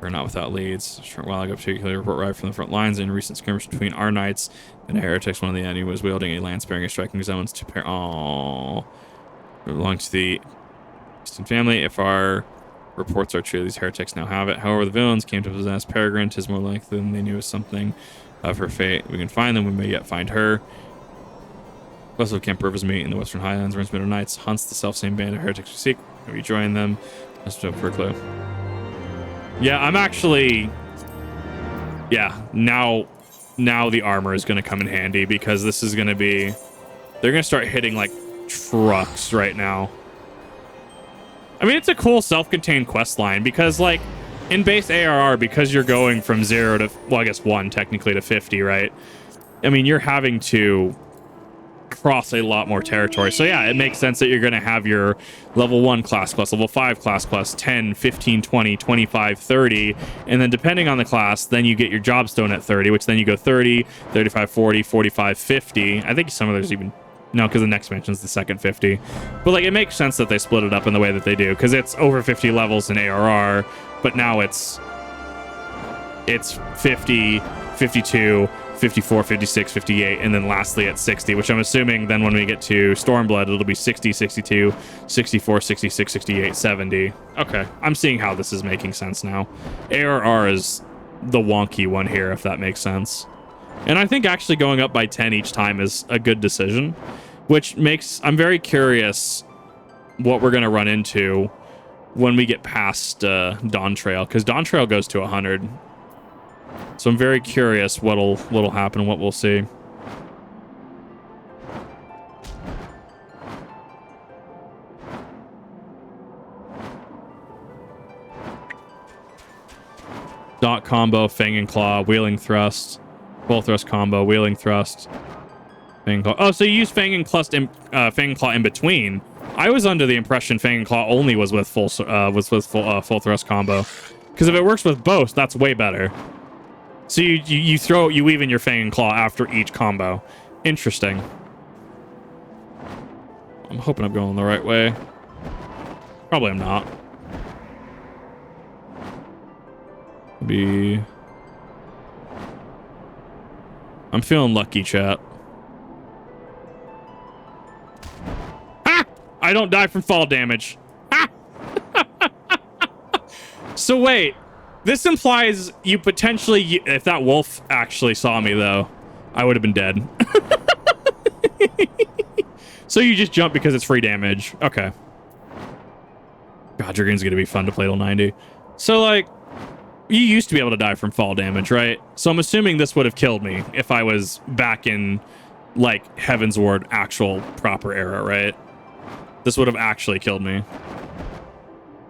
we're not without leads. A short while ago, particularly a report arrived from the front lines in a recent skirmish between our knights and Heretics. One of the enemy was wielding a lance bearing a striking resemblance to pair. Oh, belong to the Eastern family. If our reports are true, these heretics now have it. However, the villains came to possess Peregrine. 'Tis more likely than they knew something of her fate. We can find them. We may yet find her. Vessel of Camp Rivers meet in the Western Highlands. Rinsmeadow Knights hunts the self-same band of heretics we seek. We join them. Let's hope for a clue. Yeah, I'm actually... Yeah, now the armor is going to come in handy because this is going to be... They're going to start hitting like trucks right now. I mean, it's a cool self-contained quest line because like in base ARR, because you're going from 0 to, well, I guess 1 technically to 50, right? I mean, you're having to cross a lot more territory. So yeah, it makes sense that you're going to have your level 1 class quest, level 5 class quest, 10, 15, 20, 25, 30. And then depending on the class, then you get your jobstone at 30, which then you go 30, 35, 40, 45, 50. I think some of those even... No, because the next mention's the second 50. But like, it makes sense that they split it up in the way that they do, because it's over 50 levels in ARR, but now it's 50, 52, 54, 56, 58, and then lastly at 60, which I'm assuming then when we get to Stormblood, it'll be 60, 62, 64, 66, 68, 70. Okay, I'm seeing how this is making sense now. ARR is the wonky one here, if that makes sense. And I think actually going up by 10 each time is a good decision, which makes... I'm very curious what we're going to run into when we get past Dawn Trail, because Dawn Trail goes to 100. So I'm very curious what'll happen, what we'll see. Dot combo, Fang and Claw, Wheeling Thrust, Full Thrust combo, Wheeling Thrust, Fang and Claw. Oh, so you use Fang and Claw in between. I was under the impression Fang and Claw only was with full full thrust combo. Because if it works with both, that's way better. So you weave in your Fang and Claw after each combo. Interesting. I'm hoping I'm going the right way. Probably I'm not. I'm feeling lucky, chat. Ah! I don't die from fall damage. Ah! So wait, this implies you potentially, if that wolf actually saw me though, I would have been dead. So you just jump because it's free damage. Okay. God, Dragoon's gonna be fun to play till 90. So like, you used to be able to die from fall damage, right? So I'm assuming this would have killed me if I was back in like Heavensward actual proper era, right? This would have actually killed me.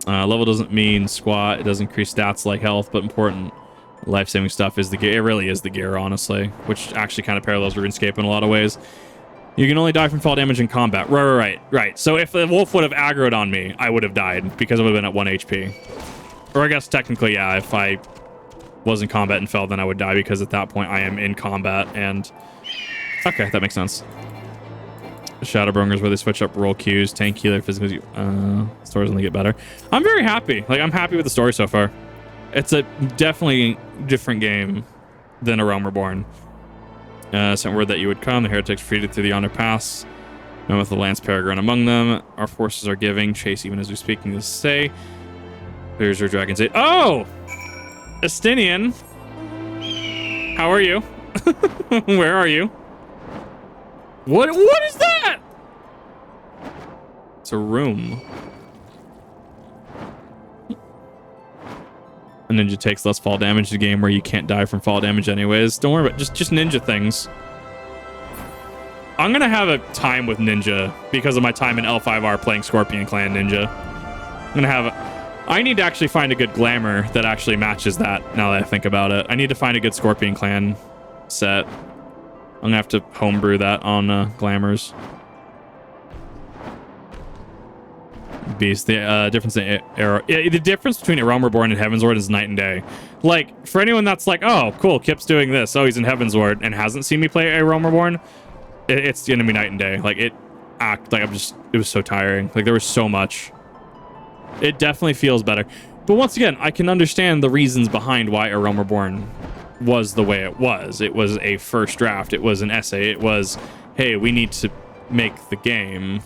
Level doesn't mean squat. It does increase stats like health, but important life-saving stuff is the gear. It really is the gear, honestly, which actually kind of parallels RuneScape in a lot of ways. You can only die from fall damage in combat. Right. So if the wolf would have aggroed on me, I would have died because I would have been at 1 HP. Or I guess technically, yeah, if I was in combat and fell, then I would die because at that point I am in combat and... Okay, that makes sense. Shadowbringers where they switch up role queues, tank healer, physical... stories only get better. I'm very happy. Like, I'm happy with the story so far. It's a definitely different game than A Realm Reborn. Sent word that you would come. The heretics retreated through the Honor Pass. And with the Lance Peregrine among them. Our forces are giving chase even as we speak. Needless to say. Here's your Dragon's Age. Oh! Estinian. How are you? Where are you? What is that? It's a room. A ninja takes less fall damage in a game where you can't die from fall damage anyways. Don't worry about it. Just ninja things. I'm gonna have a time with ninja because of my time in L5R playing Scorpion Clan Ninja. I'm gonna have I need to actually find a good glamour that actually matches that now that I think about it. I need to find a good Scorpion Clan set. I'm gonna have to homebrew that on glamours. Beast. The difference in the difference between A Realm Reborn and Heavensward is night and day. Like, for anyone that's like, oh, cool, Kip's doing this. Oh, he's in Heavensward and hasn't seen me play A Realm Reborn. It's gonna be night and day. Like, it was so tiring. Like, there was so much. It definitely feels better. But once again, I can understand the reasons behind why A Realm Reborn was the way it was. It was a first draft. It was an essay. It was, hey, we need to make the game.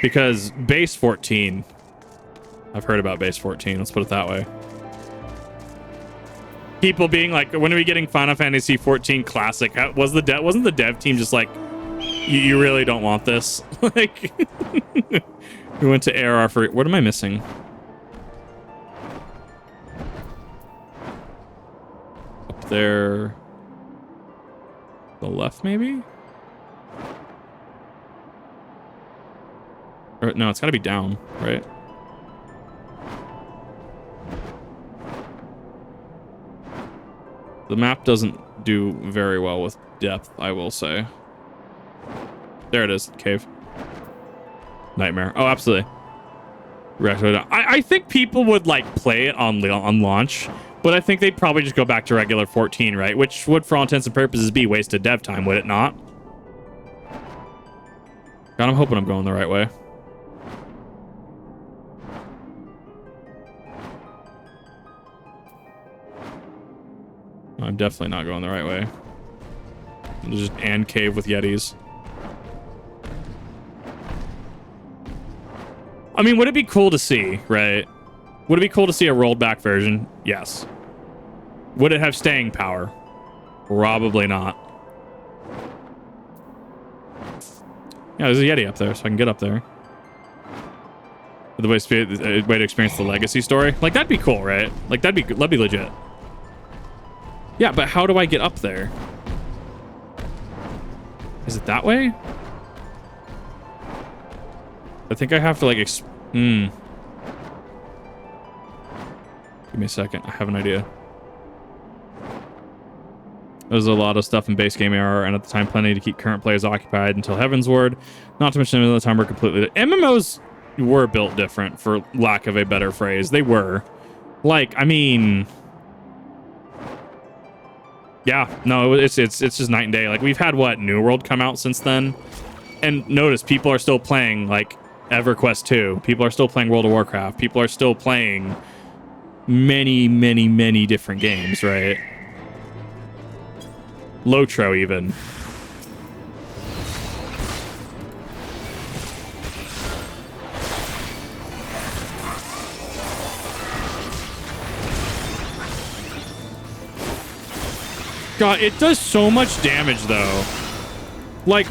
Because base 14, I've heard about base 14. Let's put it that way. People being like, when are we getting Final Fantasy XIV Classic? Wasn't the dev team just like, you really don't want this? Like, we went to ARR for... What am I missing? Up there. The left, maybe? Or, no, it's got to be down, right? The map doesn't do very well with depth, I will say. There it is, cave. Nightmare. Oh, absolutely. I think people would like play it on launch, but I think they'd probably just go back to regular 14, right? Which would, for all intents and purposes, be wasted dev time, would it not? God, I'm hoping I'm going the right way. I'm definitely not going the right way. Just and cave with Yetis. I mean, would it be cool to see, right? Would it be cool to see a rolled back version? Yes. Would it have staying power? Probably not. Yeah, there's a Yeti up there, so I can get up there. The way to experience the legacy story. Like, that'd be cool, right? Like, that'd be legit. Yeah, but how do I get up there? Is it that way? I think I have to, like, Give me a second. I have an idea. There's a lot of stuff in base game AR, and at the time, plenty to keep current players occupied until Heavensward. Not to mention, the time we're completely... MMOs were built different, for lack of a better phrase. They were. Like, I mean... Yeah, no, it's just night and day. Like, we've had, what, New World come out since then? And notice, people are still playing, like, EverQuest 2. People are still playing World of Warcraft. People are still playing many, many, many different games, right? Lotro, even. God, it does so much damage, though. Like,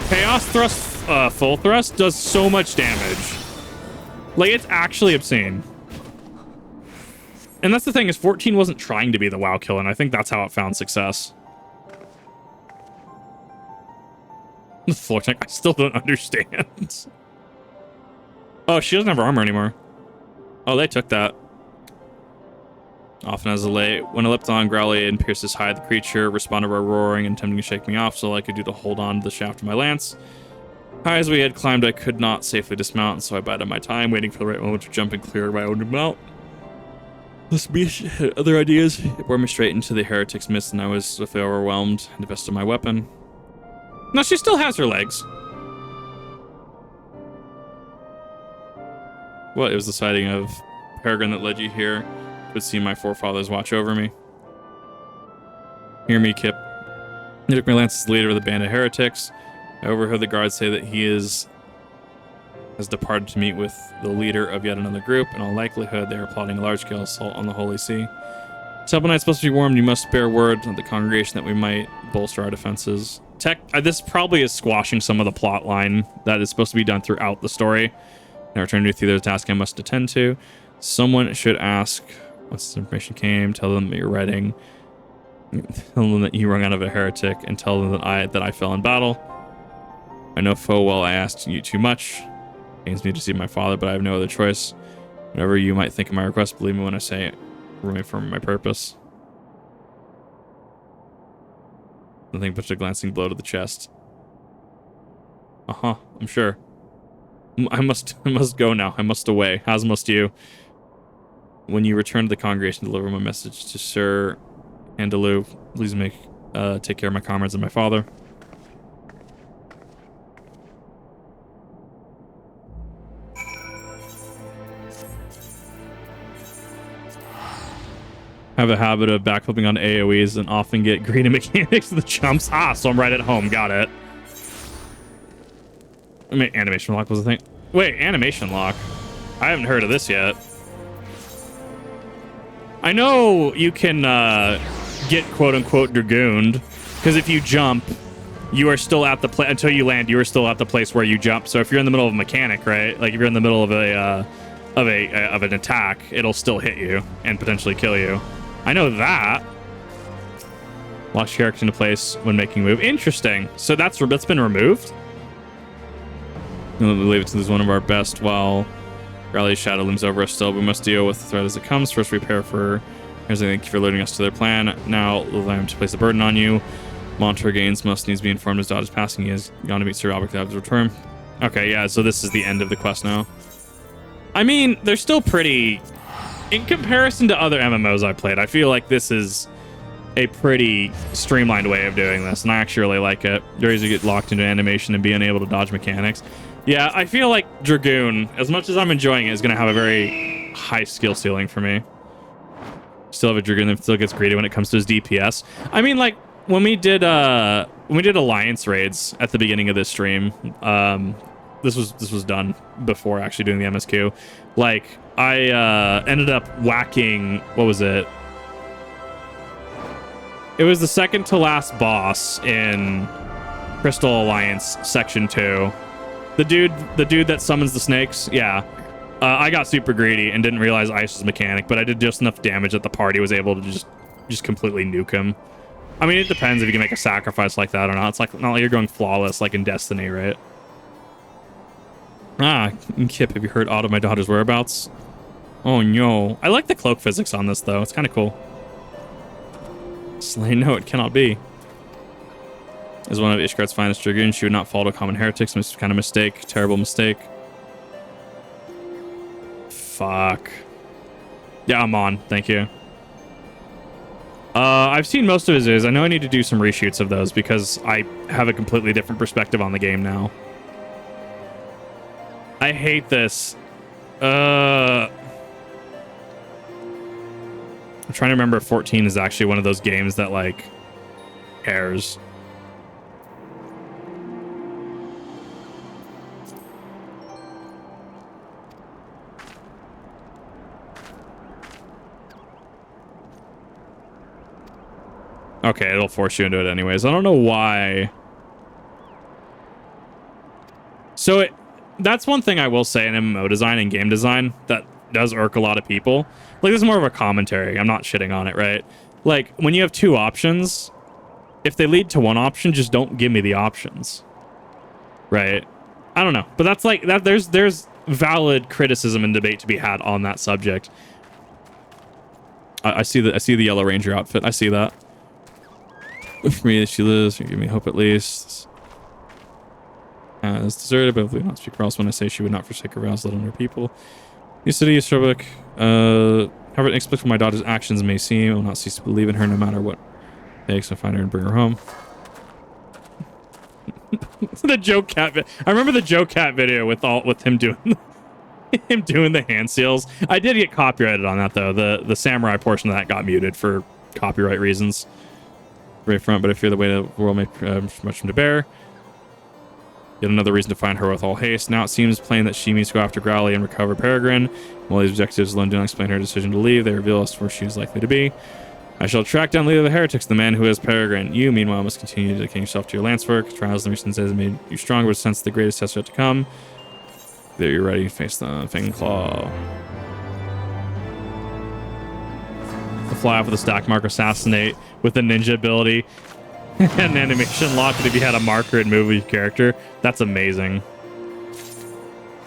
Chaos Thrust, Full Thrust does so much damage. Like, it's actually obscene. And that's the thing, is 14 wasn't trying to be the WoW kill, and I think that's how it found success. The floor tank, I still don't understand. Oh, she doesn't have armor anymore. Oh, they took that. Often as a lay, when I leapt on Growly and pierced his hide, the creature responded by roaring and attempting to shake me off, so all I could do to hold on to the shaft of my lance. High as we had climbed, I could not safely dismount, and so I bided my time, waiting for the right moment to jump and clear my own mount. This beast had other ideas. It bore me straight into the heretic's mist, and I was swiftly overwhelmed and divested my weapon. No, she still has her legs. Well, it was the sighting of Peregrine that led you here. Could see my forefathers watch over me. Hear me, Kip. He took my lance as the leader of the band of heretics. I overheard the guards say that he has departed to meet with the leader of yet another group. In all likelihood, they are plotting a large-scale assault on the Holy See. Temple Night's supposed to be warmed. You must bear word to the congregation that we might bolster our defenses. This probably is squashing some of the plot line that is supposed to be done throughout the story. Now return to there's a task I must attend to. Someone should ask once this information came. Tell them that you're writing. Tell them that you rung out of a heretic, and tell them that I fell in battle. I know full well I asked you too much. It pains me to see my father, but I have no other choice. Whatever you might think of my request, believe me when I say it. Remain firm in my purpose. Nothing but a glancing blow to the chest. I'm sure. I must go now. I must away, as must you. When you return to the congregation, deliver my message to Sir Andalou. Please take care of my comrades and my father. I have a habit of backflipping on AoEs and often get greedy mechanics of the jumps. So I'm right at home. Got it. I mean, animation lock was the thing. Wait, animation lock? I haven't heard of this yet. I know you can get quote-unquote dragooned, because if you jump, you are still at the place until you land. You are still at the place where you jump. So if you're in the middle of a mechanic, right? Like if you're in the middle of an attack, it'll still hit you and potentially kill you. I know that. Locks your character into place when making a move. Interesting. So that's been removed. We'll leave it to lose one of our best while Rally's shadow looms over us still. We must deal with the threat as it comes. First, prepare for... Here's thank you for leading us to their plan. Now, allow him to place the burden on you. Monter Gaines must needs be informed as Dodge is passing. He has gone to meet Sir Albert Cloud's return. Okay, yeah, so this is the end of the quest now. I mean, they're still pretty... In comparison to other MMOs I played, I feel like this is a pretty streamlined way of doing this, and I actually really like it. You're easy to get locked into animation and be unable to dodge mechanics. Yeah, I feel like Dragoon, as much as I'm enjoying it, is going to have a very high skill ceiling for me. Still have a Dragoon that still gets greedy when it comes to his DPS. I mean, like, when we did Alliance raids at the beginning of this stream, this was done before actually doing the MSQ. Like, I ended up whacking, what was it? It was the second to last boss in Crystal Alliance Section 2. The dude that summons the snakes, yeah. I got super greedy and didn't realize Ice was mechanic, but I did just enough damage that the party was able to just completely nuke him. I mean, it depends if you can make a sacrifice like that or not. It's like not like you're going flawless like in Destiny, right? Kip, have you heard aught of my daughter's whereabouts? Oh no. I like the cloak physics on this though. It's kind of cool. Slain? No, it cannot be. As one of Ishgard's finest dragoons, she would not fall to common heretics. Kind of mistake. Terrible mistake. Fuck. Yeah, I'm on. Thank you. I've seen most of his videos. I know I need to do some reshoots of those because I have a completely different perspective on the game now. I hate this. I'm trying to remember if 14 is actually one of those games that, like, cares. Okay, it'll force you into it anyways. I don't know why. So that's one thing I will say in MMO design and game design that does irk a lot of people. Like, this is more of a commentary. I'm not shitting on it, right? Like, when you have two options, if they lead to one option, just don't give me the options. Right? I don't know. But that's like that there's valid criticism and debate to be had on that subject. I see the Yellow Ranger outfit. I see that. For me, she lives. You give me hope at least. It's deserted, but hopefully not speak for else when I say she would not forsake her vows, let alone her people. The city of Strobik, however inexplicable my daughter's actions may seem, I will not cease to believe in her no matter what it takes to find her and bring her home. The Joe Cat. I remember the Joe Cat video with him doing the hand seals. I did get copyrighted on that though. The samurai portion of that got muted for copyright reasons. Very front, but I fear the weight of the world may much to bear. Yet another reason to find her with all haste. Now it seems plain that she means to go after Growly and recover Peregrine. While these objectives alone do not explain her decision to leave, they reveal us where she is likely to be. I shall track down leader of the heretics, the man who has Peregrine. You, meanwhile, must continue dedicating yourself to your lance work. Trials and recent days have made you stronger, but sense the greatest test yet to come. There, you're ready to face the Fang Claw. The fly off with a stack mark, assassinate with the ninja ability. And animation lock if you had a marker and move with your character. That's amazing.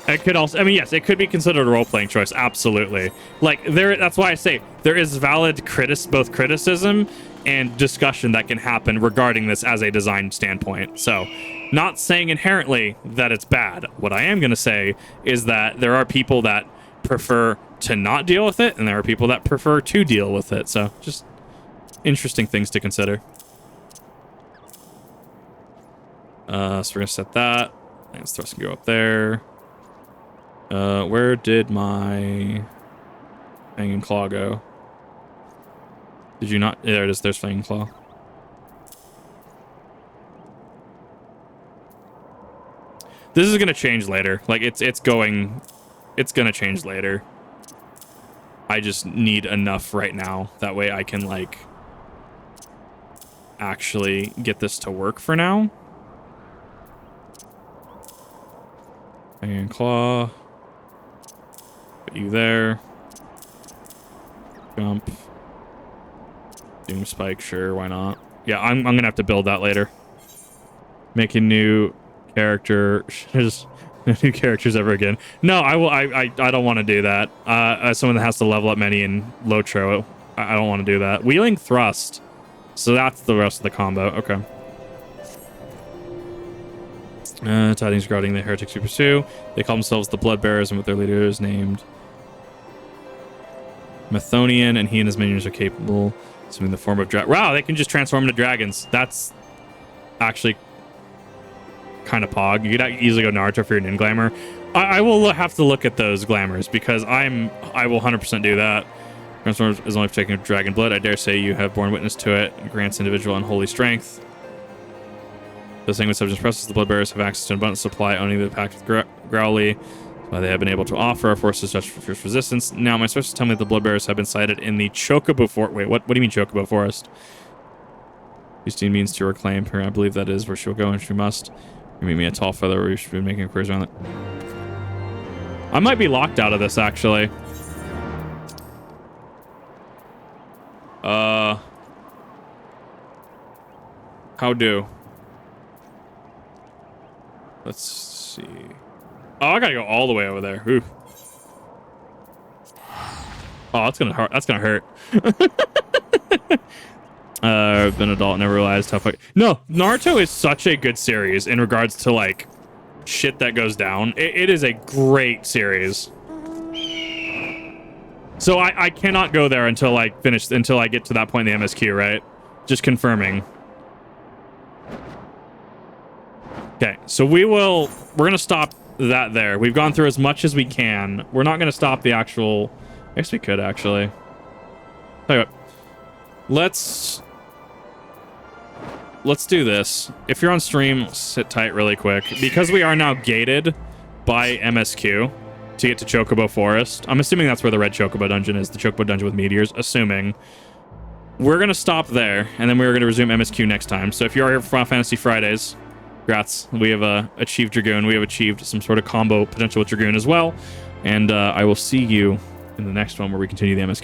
It could also, I mean, yes, it could be considered a role-playing choice. Absolutely. Like, that's why I say there is valid both criticism and discussion that can happen regarding this as a design standpoint. So, not saying inherently that it's bad. What I am going to say is that there are people that prefer to not deal with it, and there are people that prefer to deal with it. So, just interesting things to consider. So we're gonna set that. Let's thrust can go up there. Where did my Fang Claw go? Did you not? There it is. There's Fang Claw. This is gonna change later. Like it's gonna change later. I just need enough right now. That way I can like actually get this to work for now. And claw. Put you there. Jump. Doom spike, sure, why not? Yeah, I'm gonna have to build that later. Make a new character. Just new characters ever again. No, I don't want to do that. As someone that has to level up many in Lotro, I don't want to do that. Wheeling thrust. So that's the rest of the combo. Okay. Tidings regarding the heretics we pursue. They call themselves the Bloodbearers, and with their leader is named Methonian, and he and his minions are capable of assuming the form of wow, they can just transform into dragons. That's actually kind of pog. You could easily go Naruto for your nin glamour. I will have to look at those glamours because I will 100% do that. Transform is only for taking dragon blood. I dare say you have borne witness to it. It grants individual unholy strength. The same with substance presses, the Bloodbearers have access to an abundant supply, owning the pact with Growly. They have been able to offer our forces such fierce resistance. Now, my sources tell me that the Bloodbearers have been sighted in the Chocobo Forest. Wait, what do you mean Chocobo Forest? Justine means to reclaim her. I believe that is where she'll go, and she must. You meet me a tall feather, where you should be making inquiries around it. I might be locked out of this, actually. How do? Let's see. Oh, I gotta go all the way over there. Ooh. Oh, that's gonna hurt. That's gonna hurt. Been adult, never realized tough. No, Naruto is such a good series in regards to like shit that goes down. It is a great series. So I cannot go there until I finish, until I get to that point in the MSQ, right? Just confirming. Okay, so we're gonna stop that there. We've gone through as much as we can. We're not gonna stop the actual. I guess we could actually. Tell you what, let's do this. If you're on stream, sit tight really quick because we are now gated by MSQ to get to Chocobo Forest. I'm assuming that's where the red Chocobo dungeon is, the Chocobo dungeon with meteors. Assuming. We're gonna stop there, and then we're gonna resume MSQ next time. So if you are here for Final Fantasy Fridays, congrats. We have achieved Dragoon. We have achieved some sort of combo potential with Dragoon as well. And I will see you in the next one where we continue the MSQ.